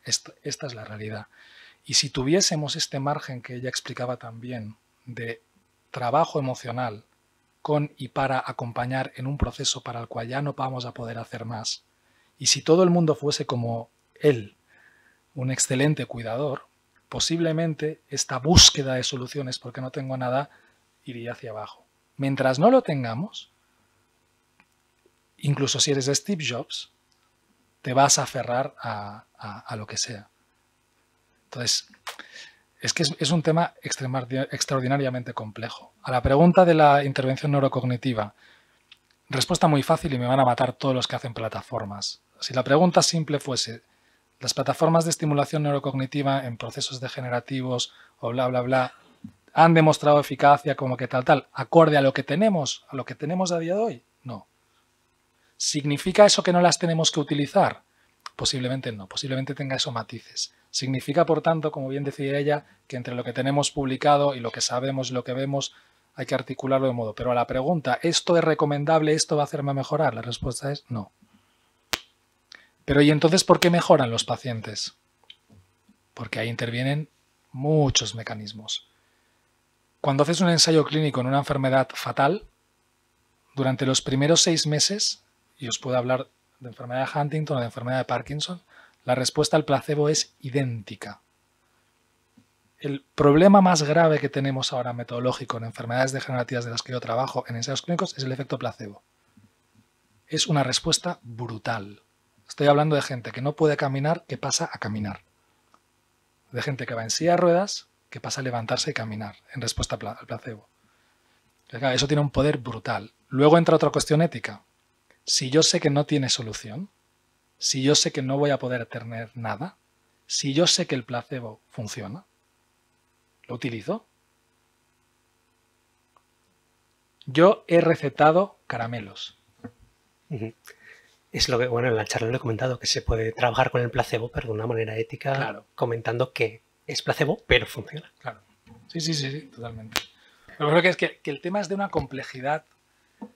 Esta es la realidad. Y si tuviésemos este margen que ella explicaba también de trabajo emocional con y para acompañar en un proceso para el cual ya no vamos a poder hacer más, y si todo el mundo fuese como él, un excelente cuidador, posiblemente esta búsqueda de soluciones, porque no tengo nada, iría hacia abajo. Mientras no lo tengamos, incluso si eres Steve Jobs, te vas a aferrar a lo que sea. Entonces, es que es un tema extraordinariamente complejo. A la pregunta de la intervención neurocognitiva, respuesta muy fácil y me van a matar todos los que hacen plataformas. Si la pregunta simple fuese, ¿las plataformas de estimulación neurocognitiva en procesos degenerativos o bla, bla, bla, han demostrado eficacia como que tal, acorde a lo que tenemos a día de hoy? No. ¿Significa eso que no las tenemos que utilizar? Posiblemente no, posiblemente tenga esos matices. Significa, por tanto, como bien decía ella, que entre lo que tenemos publicado y lo que sabemos y lo que vemos hay que articularlo de modo. Pero a la pregunta, ¿esto es recomendable? ¿Esto va a hacerme mejorar? La respuesta es no. Pero ¿y entonces por qué mejoran los pacientes? Porque ahí intervienen muchos mecanismos. Cuando haces un ensayo clínico en una enfermedad fatal, durante los primeros 6 meses, y os puedo hablar de enfermedad de Huntington o de enfermedad de Parkinson, la respuesta al placebo es idéntica. El problema más grave que tenemos ahora metodológico en enfermedades degenerativas de las que yo trabajo en ensayos clínicos es el efecto placebo. Es una respuesta brutal. Estoy hablando de gente que no puede caminar, que pasa a caminar. De gente que va en silla de ruedas, que pasa a levantarse y caminar en respuesta al placebo. Eso tiene un poder brutal. Luego entra otra cuestión ética. Si yo sé que no tiene solución, si yo sé que no voy a poder tener nada, si yo sé que el placebo funciona, ¿lo utilizo? Yo he recetado caramelos. Es lo que, bueno, en la charla lo he comentado, que se puede trabajar con el placebo, pero de una manera ética, Claro. comentando que es placebo, pero funciona. Claro. Sí, totalmente. Pero creo que es que el tema es de una complejidad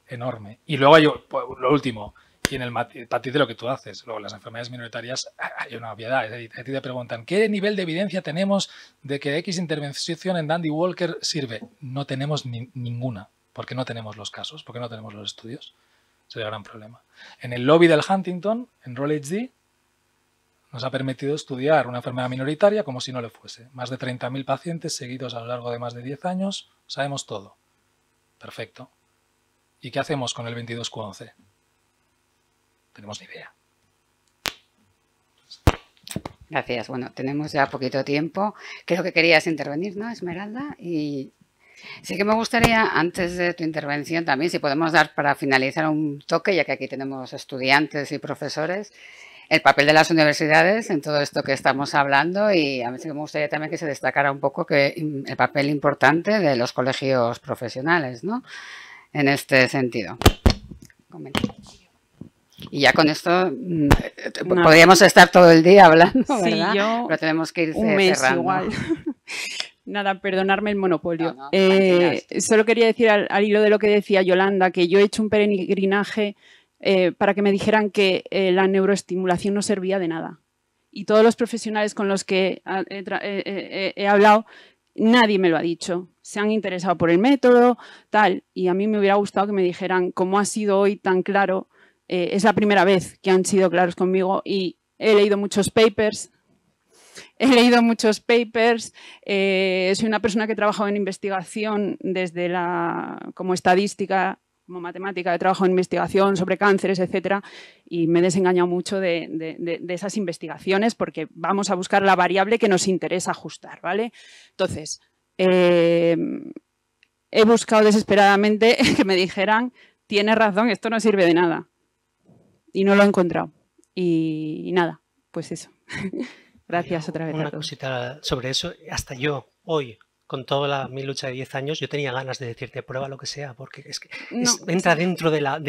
enorme. Y luego hay, pues, lo último, y en el matiz de lo que tú haces, luego las enfermedades minoritarias hay una obviedad. Es decir, a ti te preguntan, ¿qué nivel de evidencia tenemos de que X intervención en Dandy Walker sirve? No tenemos ninguna, porque no tenemos los casos, porque no tenemos los estudios. Ese es el gran problema. En el lobby del Huntington, en Roll-HD, nos ha permitido estudiar una enfermedad minoritaria como si no lo fuese. Más de 30.000 pacientes seguidos a lo largo de más de 10 años. Sabemos todo. Perfecto. ¿Y qué hacemos con el 22q11? Tenemos ni idea. Gracias. Bueno, tenemos ya poquito tiempo. Creo que querías intervenir, ¿no, Esmeralda? Y sí que me gustaría, antes de tu intervención también, si podemos dar para finalizar un toque, ya que aquí tenemos estudiantes y profesores, el papel de las universidades en todo esto que estamos hablando, y a mí sí que me gustaría también que se destacara un poco el papel importante de los colegios profesionales, ¿no? En este sentido. Y ya con esto podríamos estar todo el día hablando, ¿verdad? Sí, yo pero tenemos que ir un mes cerrando. igual. Nada, perdonarme el monopolio. No, solo quería decir al hilo de lo que decía Yolanda, que yo he hecho un peregrinaje para que me dijeran que la neuroestimulación no servía de nada. Y todos los profesionales con los que he hablado, nadie me lo ha dicho. Se han interesado por el método, tal. Y a mí me hubiera gustado que me dijeran cómo ha sido hoy tan claro. Es la primera vez que han sido claros conmigo y he leído muchos papers. Soy una persona que he trabajado en investigación como estadística, como matemática, he trabajado en investigación sobre cánceres, etcétera, y me he desengañado mucho de esas investigaciones porque vamos a buscar la variable que nos interesa ajustar, ¿vale? Entonces, he buscado desesperadamente que me dijeran, tienes razón, esto no sirve de nada. Y no lo he encontrado. Y nada, pues eso. Gracias otra vez a Una todos. cosita sobre eso. Hasta yo, hoy, con toda mi lucha de 10 años, yo tenía ganas de decirte, prueba lo que sea, porque es que entra dentro de la...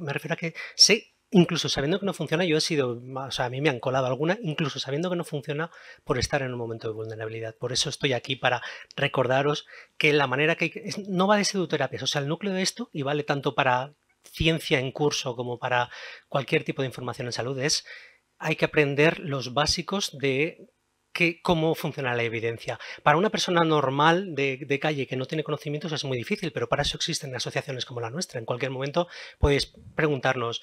Me refiero a que sé, incluso sabiendo que no funciona, yo he sido... O sea, a mí me han colado alguna, incluso sabiendo que no funciona, por estar en un momento de vulnerabilidad. Por eso estoy aquí, para recordaros que la manera que... No va de pseudoterapias, o sea, el núcleo de esto, y vale tanto para ciencia en curso como para cualquier tipo de información en salud, hay que aprender los básicos de cómo funciona la evidencia. Para una persona normal de calle que no tiene conocimientos es muy difícil, pero para eso existen asociaciones como la nuestra. En cualquier momento podéis preguntarnos,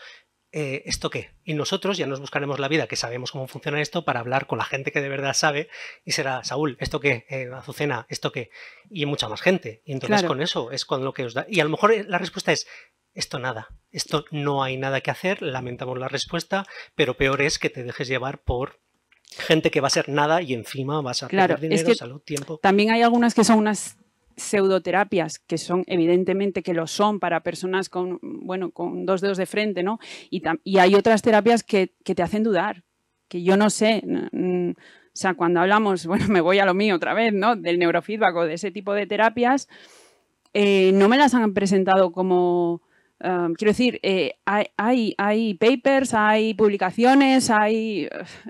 ¿esto qué? Y nosotros ya nos buscaremos la vida, que sabemos cómo funciona esto, para hablar con la gente que de verdad sabe, y será, Saúl, ¿esto qué? Azucena, ¿esto qué? Y mucha más gente. Y entonces con eso es con lo que os da. Y a lo mejor la respuesta es, esto nada, esto no hay nada que hacer, lamentamos la respuesta, pero peor es que te dejes llevar por gente que va a ser nada y encima vas a perder dinero, salud, tiempo. También hay algunas que son unas pseudoterapias, que son evidentemente que lo son para personas con dos dedos de frente, ¿no? Y hay otras terapias que te hacen dudar, que yo no sé, o sea, cuando hablamos, me voy a lo mío otra vez, ¿no? Del neurofeedback o de ese tipo de terapias, no me las han presentado como... quiero decir, hay papers, hay publicaciones,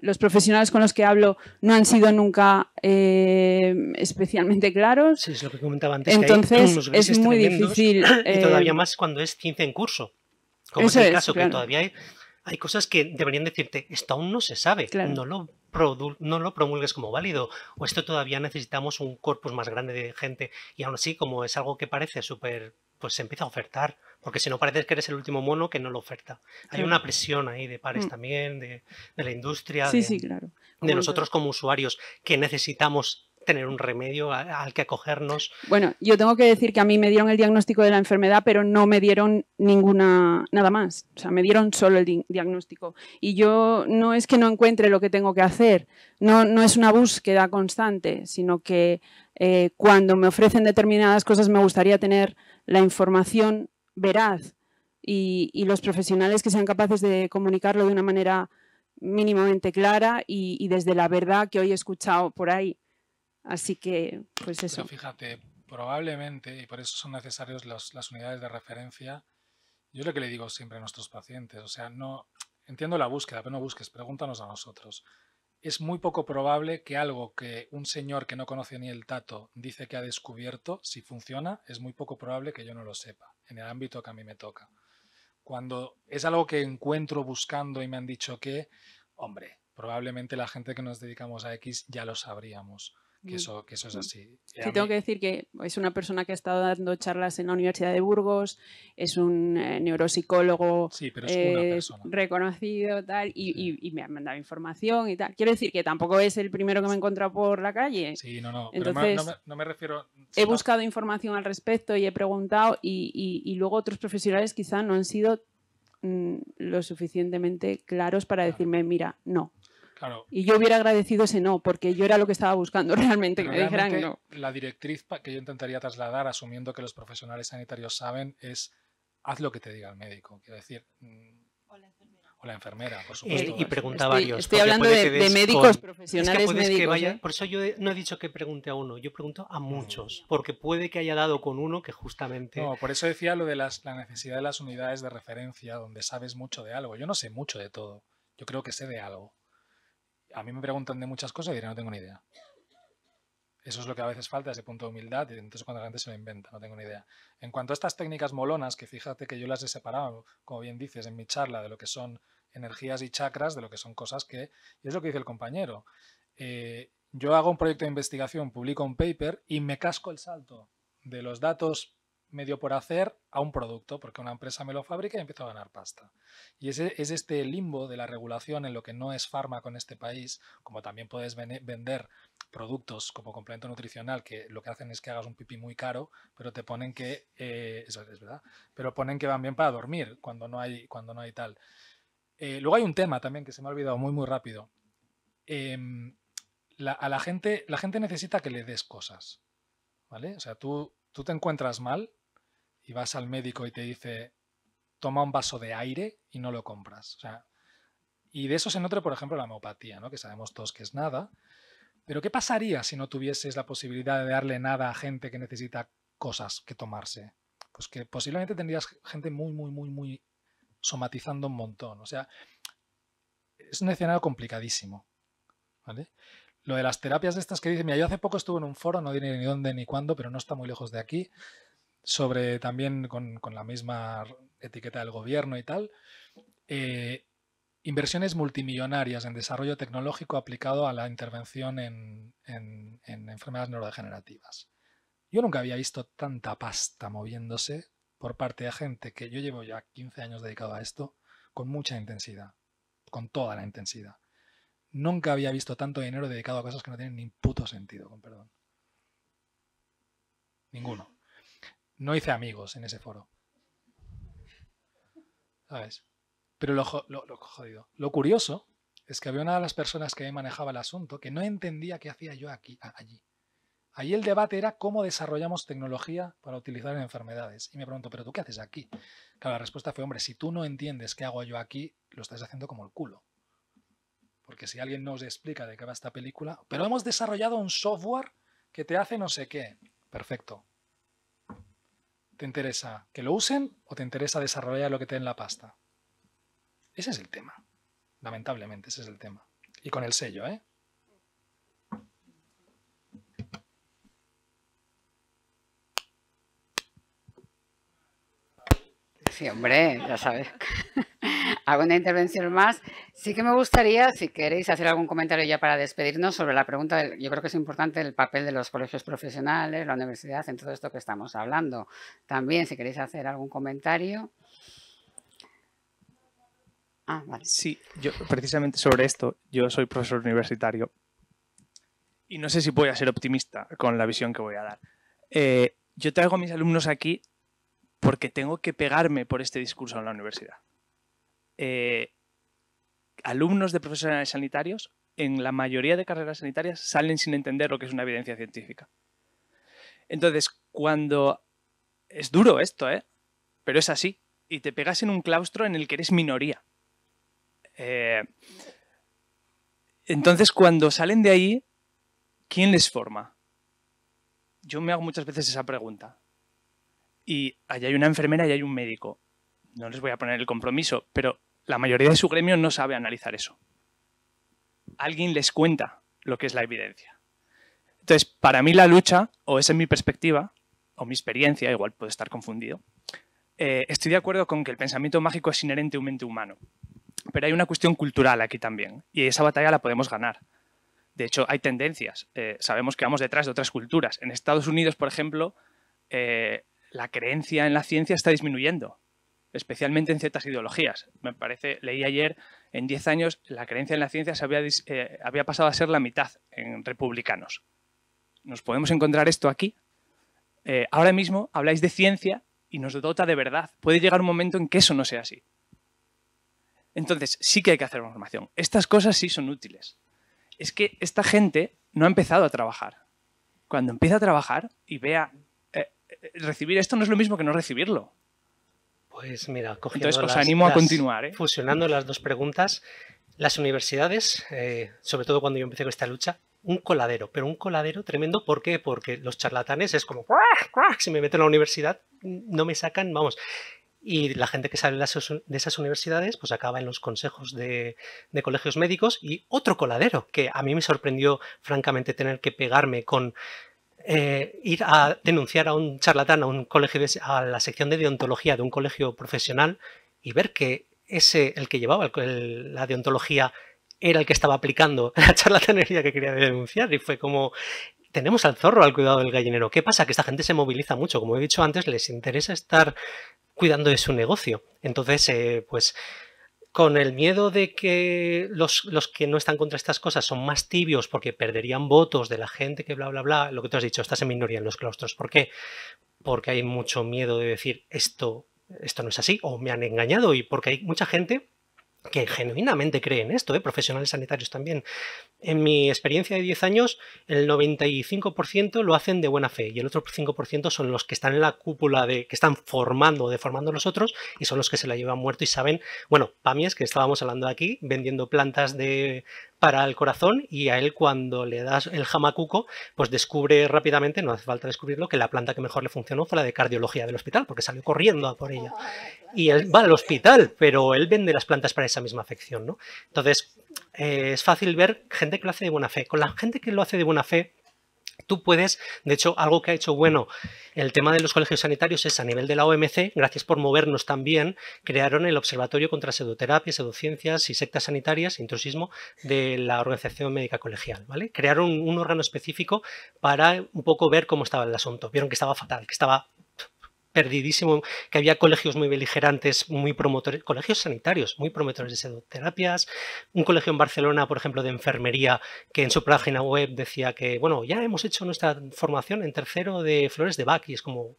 los profesionales con los que hablo no han sido nunca especialmente claros. Sí, es lo que comentaba antes. Entonces que hay es muy difícil. Y todavía más cuando es ciencia en curso. Como es el caso, que todavía hay cosas que deberían decirte, esto aún no se sabe, no lo promulgues como válido, o esto todavía necesitamos un corpus más grande de gente, y aún así, como es algo que parece súper, pues se empieza a ofertar, porque si no parece que eres el último mono que no lo oferta. Hay una presión ahí de pares también, de la industria, de nosotros como usuarios, que necesitamos tener un remedio al que acogernos. Bueno, yo tengo que decir que a mí me dieron el diagnóstico de la enfermedad, pero no me dieron nada más. O sea, me dieron solo el diagnóstico. Y yo no es que no encuentre lo que tengo que hacer, no es una búsqueda constante, sino que cuando me ofrecen determinadas cosas me gustaría tener la información veraz y los profesionales que sean capaces de comunicarlo de una manera mínimamente clara y desde la verdad que hoy he escuchado por ahí. Así que, pues eso. Pero fíjate, probablemente, y por eso son necesarios las unidades de referencia, yo es lo que le digo siempre a nuestros pacientes, o sea, no entiendo la búsqueda, pero no busques, pregúntanos a nosotros. Es muy poco probable que algo que un señor que no conoce ni el tato dice que ha descubierto, si funciona, es muy poco probable que yo no lo sepa, en el ámbito que a mí me toca. Cuando es algo que encuentro buscando y me han dicho que, hombre, probablemente la gente que nos dedicamos a X ya lo sabríamos. Que eso es así. Sí, tengo que decir que es una persona que ha estado dando charlas en la Universidad de Burgos, es un neuropsicólogo sí, pero es una persona reconocido tal, y me ha mandado información y tal. Quiero decir que tampoco es el primero que me he encontrado por la calle. Sí, no. Entonces, pero no me refiero... He buscado información al respecto y he preguntado y luego otros profesionales quizá no han sido lo suficientemente claros para decirme, mira, no. Claro. Y yo hubiera agradecido ese no, porque yo era lo que estaba buscando realmente, que me dijeran que no. La directriz que yo intentaría trasladar, asumiendo que los profesionales sanitarios saben, es haz lo que te diga el médico. Quiero decir, o la enfermera, por supuesto. Y pregunta varios. Estoy hablando de médicos profesionales, es que médicos. Que vaya, por eso yo no he dicho que pregunte a uno, yo pregunto a muchos, porque puede que haya dado con uno que justamente... No, por eso decía lo de la necesidad de las unidades de referencia, donde sabes mucho de algo. Yo no sé mucho de todo, yo creo que sé de algo. A mí me preguntan de muchas cosas y diré, no tengo ni idea. Eso es lo que a veces falta, ese punto de humildad, y entonces cuando la gente se lo inventa, no tengo ni idea. En cuanto a estas técnicas molonas, que fíjate que yo las he separado, como bien dices, en mi charla, de lo que son energías y chakras, de lo que son cosas que... Y es lo que dice el compañero. Yo hago un proyecto de investigación, publico un paper y me casco el salto de los datos medio por hacer a un producto, porque una empresa me lo fabrica y empiezo a ganar pasta. Y es este limbo de la regulación en lo que no es fármaco en este país, como también puedes vender productos como complemento nutricional que lo que hacen es que hagas un pipí muy caro, pero te ponen que, eso es verdad, pero ponen que van bien para dormir cuando no hay tal. Luego hay un tema también que se me ha olvidado muy rápido. La gente necesita que le des cosas, ¿vale? O sea, tú te encuentras mal y vas al médico y te dice toma un vaso de aire y no lo compras. O sea, y de eso se nutre, por ejemplo, la homeopatía, ¿no? Que sabemos todos que es nada. Pero ¿qué pasaría si no tuvieses la posibilidad de darle nada a gente que necesita cosas que tomarse? Pues que posiblemente tendrías gente muy somatizando un montón. O sea, es un escenario complicadísimo, ¿vale? Lo de las terapias de estas que dicen, mira, yo hace poco estuve en un foro, no diré ni dónde ni cuándo, pero no está muy lejos de aquí, sobre también con la misma etiqueta del gobierno y tal, inversiones multimillonarias en desarrollo tecnológico aplicado a la intervención en enfermedades neurodegenerativas. Yo nunca había visto tanta pasta moviéndose por parte de gente que yo llevo ya 15 años dedicado a esto, con mucha intensidad, con toda la intensidad. Nunca había visto tanto dinero dedicado a cosas que no tienen ni puto sentido, con perdón. Ninguno. No hice amigos en ese foro. ¿Sabes? Pero jodido. Lo curioso es que había una de las personas que manejaba el asunto que no entendía qué hacía yo allí. Ahí el debate era cómo desarrollamos tecnología para utilizar en enfermedades. Y me pregunto, ¿pero tú qué haces aquí? Claro, la respuesta fue, hombre, si tú no entiendes qué hago yo aquí, lo estás haciendo como el culo. Porque si alguien nos explica de qué va esta película, pero hemos desarrollado un software que te hace no sé qué. Perfecto. ¿Te interesa que lo usen o te interesa desarrollar lo que te den la pasta? Ese es el tema. Lamentablemente, ese es el tema. Y con el sello, ¿eh? Sí, hombre, ya sabes. Hago una intervención más. Sí que me gustaría, si queréis hacer algún comentario ya para despedirnos sobre la pregunta, yo creo que es importante el papel de los colegios profesionales, la universidad, en todo esto que estamos hablando. También, si queréis hacer algún comentario. Ah, vale. Sí, yo precisamente sobre esto, yo soy profesor universitario y no sé si voy a ser optimista con la visión que voy a dar. Yo traigo a mis alumnos aquí porque tengo que pegarme por este discurso en la universidad. Alumnos de profesionales sanitarios, en la mayoría de carreras sanitarias, salen sin entender lo que es una evidencia científica. Entonces, cuando... Es duro esto, pero es así. Y te pegas en un claustro en el que eres minoría. Entonces, cuando salen de ahí, ¿quién les forma? Yo me hago muchas veces esa pregunta. Y allá hay una enfermera y hay un médico. No les voy a poner el compromiso, pero la mayoría de su gremio no sabe analizar eso. Alguien les cuenta lo que es la evidencia. Entonces, para mí la lucha, o esa es mi perspectiva, o mi experiencia, igual puedo estar confundido, estoy de acuerdo con que el pensamiento mágico es inherente a un mente humano. Pero hay una cuestión cultural aquí también, y esa batalla la podemos ganar. De hecho, hay tendencias. Sabemos que vamos detrás de otras culturas. En Estados Unidos, por ejemplo, la creencia en la ciencia está disminuyendo, especialmente en ciertas ideologías. Me parece, leí ayer, en 10 años la creencia en la ciencia había pasado a ser la mitad en republicanos. ¿Nos podemos encontrar esto aquí? Ahora mismo habláis de ciencia y nos dota de verdad. Puede llegar un momento en que eso no sea así. Entonces, sí que hay que hacer formación. Estas cosas sí son útiles. Es que esta gente no ha empezado a trabajar. Cuando empieza a trabajar y vea recibir esto no es lo mismo que no recibirlo. Pues mira, cogiendo entonces os animo a continuar. Fusionando las dos preguntas, las universidades, sobre todo cuando yo empecé con esta lucha, un coladero, pero un coladero tremendo. ¿Por qué? Porque los charlatanes es como, si me meto en la universidad, no me sacan, vamos. Y la gente que sale de esas universidades pues acaba en los consejos de colegios médicos. Y otro coladero, que a mí me sorprendió francamente tener que pegarme con ir a denunciar a un charlatán a un colegio, a la sección de deontología de un colegio profesional, y ver que el que llevaba la deontología era el que estaba aplicando la charlatanería que quería denunciar. Y fue como, tenemos al zorro al cuidado del gallinero. ¿Qué pasa? Que esta gente se moviliza mucho. Como he dicho antes, les interesa estar cuidando de su negocio. Entonces, pues con el miedo de que los que no están contra estas cosas son más tibios porque perderían votos de la gente que bla, bla, bla, lo que tú has dicho, estás en minoría en los claustros. ¿Por qué? Porque hay mucho miedo de decir esto no es así, o me han engañado, y porque hay mucha gente que genuinamente cree en esto, profesionales sanitarios también. En mi experiencia de 10 años, el 95% lo hacen de buena fe y el otro 5% son los que están en la cúpula que están formando, deformando a los otros, y son los que se la llevan muerto y saben. Bueno, Pami es que estábamos hablando aquí, vendiendo plantas para el corazón, y a él cuando le das el jamacuco, pues descubre rápidamente, no hace falta descubrirlo, que la planta que mejor le funcionó fue la de cardiología del hospital, porque salió corriendo a por ella. Y él va al hospital, pero él vende las plantas para esa misma afección, ¿no? Entonces, es fácil ver gente que lo hace de buena fe. Con la gente que lo hace de buena fe, tú puedes, de hecho, algo que ha hecho bueno el tema de los colegios sanitarios es a nivel de la OMC, gracias por movernos también, crearon el Observatorio contra Pseudoterapias, Pseudociencias y Sectas Sanitarias, intrusismo, de la Organización Médica Colegial, ¿vale? Crearon un órgano específico para un poco ver cómo estaba el asunto. Vieron que estaba fatal, que estaba perdidísimo, que había colegios muy beligerantes, muy promotores, colegios sanitarios, muy promotores de pseudoterapias. Un colegio en Barcelona, por ejemplo, de enfermería, que en su página web decía que, bueno, ya hemos hecho nuestra formación en tercero de flores de Bach, y es como,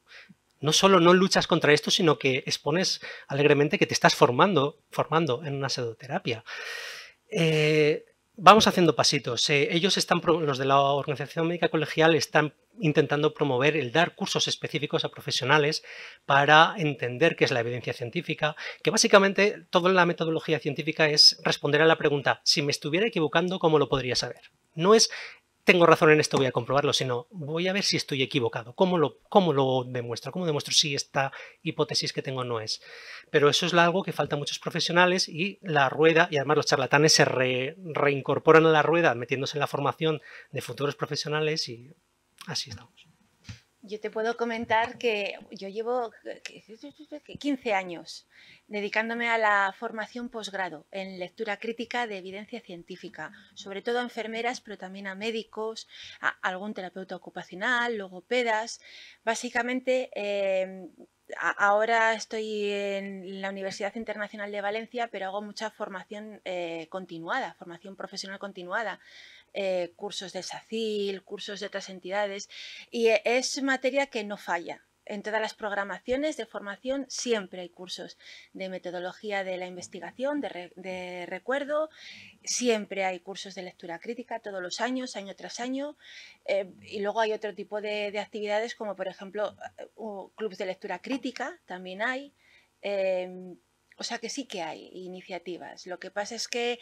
no solo no luchas contra esto, sino que expones alegremente que te estás formando en una pseudoterapia. Vamos haciendo pasitos. Ellos los de la Organización Médica Colegial están intentando promover el dar cursos específicos a profesionales para entender qué es la evidencia científica, que básicamente toda la metodología científica es responder a la pregunta, si me estuviera equivocando, ¿cómo lo podría saber? No es tengo razón en esto, voy a comprobarlo, sino voy a ver si estoy equivocado. ¿Cómo lo demuestro? ¿Cómo demuestro si esta hipótesis que tengo no es? Pero eso es algo que falta a muchos profesionales, y la rueda, y además los charlatanes se reincorporan a la rueda metiéndose en la formación de futuros profesionales, y así estamos. Yo te puedo comentar que yo llevo 15 años dedicándome a la formación posgrado en lectura crítica de evidencia científica, sobre todo a enfermeras, pero también a médicos, a algún terapeuta ocupacional, logopedas. Básicamente, ahora estoy en la Universidad Internacional de Valencia, pero hago mucha formación continuada, formación profesional continuada. Cursos de SACIL, cursos de otras entidades, y es materia que no falla. En todas las programaciones de formación siempre hay cursos de metodología de la investigación, de recuerdo, siempre hay cursos de lectura crítica todos los años, año tras año, y luego hay otro tipo de actividades como por ejemplo clubes de lectura crítica, también hay, o sea que sí que hay iniciativas. Lo que pasa es que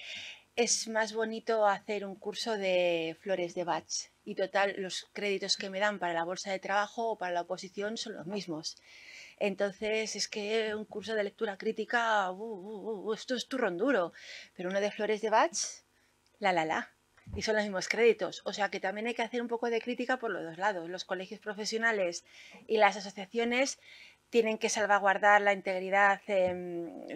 es más bonito hacer un curso de flores de Bach. Y total, los créditos que me dan para la bolsa de trabajo o para la oposición son los mismos. Entonces, es que un curso de lectura crítica, esto es turrón duro. Pero uno de flores de Bach, la. Y son los mismos créditos. O sea que también hay que hacer un poco de crítica por los dos lados. Los colegios profesionales y las asociaciones tienen que salvaguardar la integridad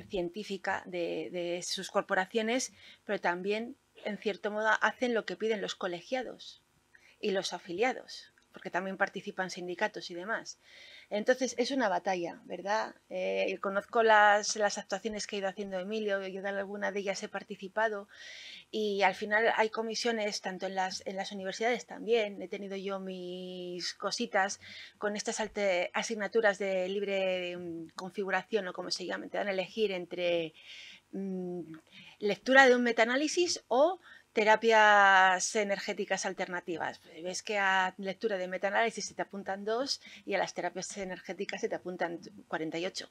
científica de sus corporaciones, pero también, en cierto modo, hacen lo que piden los colegiados y los afiliados, porque también participan sindicatos y demás. Entonces, es una batalla, ¿verdad? Conozco las actuaciones que ha ido haciendo Emilio, yo de alguna de ellas he participado, y al final hay comisiones, tanto en las universidades también, he tenido yo mis cositas con estas asignaturas de libre configuración, o como se llama, te dan a elegir entre lectura de un metaanálisis o terapias energéticas alternativas. Ves que a lectura de metaanálisis se te apuntan 2 y a las terapias energéticas se te apuntan 48.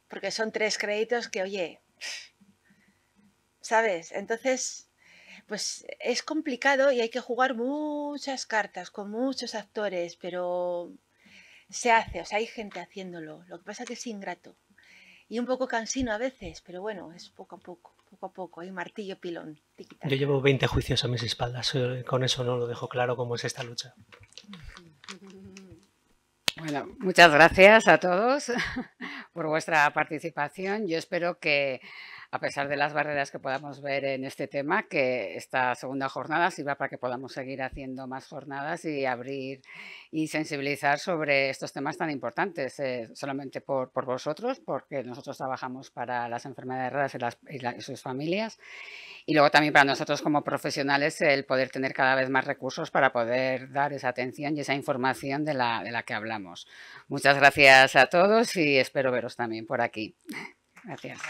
Porque son 3 créditos que, oye, ¿sabes? Entonces, pues es complicado y hay que jugar muchas cartas con muchos actores, pero se hace, o sea, hay gente haciéndolo. Lo que pasa es que es ingrato y un poco cansino a veces, pero bueno, es poco a poco, hay martillo pilón. Yo llevo 20 juicios a mis espaldas, con eso no lo dejo claro cómo es esta lucha. Bueno, muchas gracias a todos por vuestra participación. Yo espero que, a pesar de las barreras que podamos ver en este tema, que esta segunda jornada sirva para que podamos seguir haciendo más jornadas y abrir y sensibilizar sobre estos temas tan importantes, solamente por vosotros, porque nosotros trabajamos para las enfermedades raras y sus familias, y luego también para nosotros como profesionales el poder tener cada vez más recursos para poder dar esa atención y esa información de la que hablamos. Muchas gracias a todos y espero veros también por aquí. Gracias.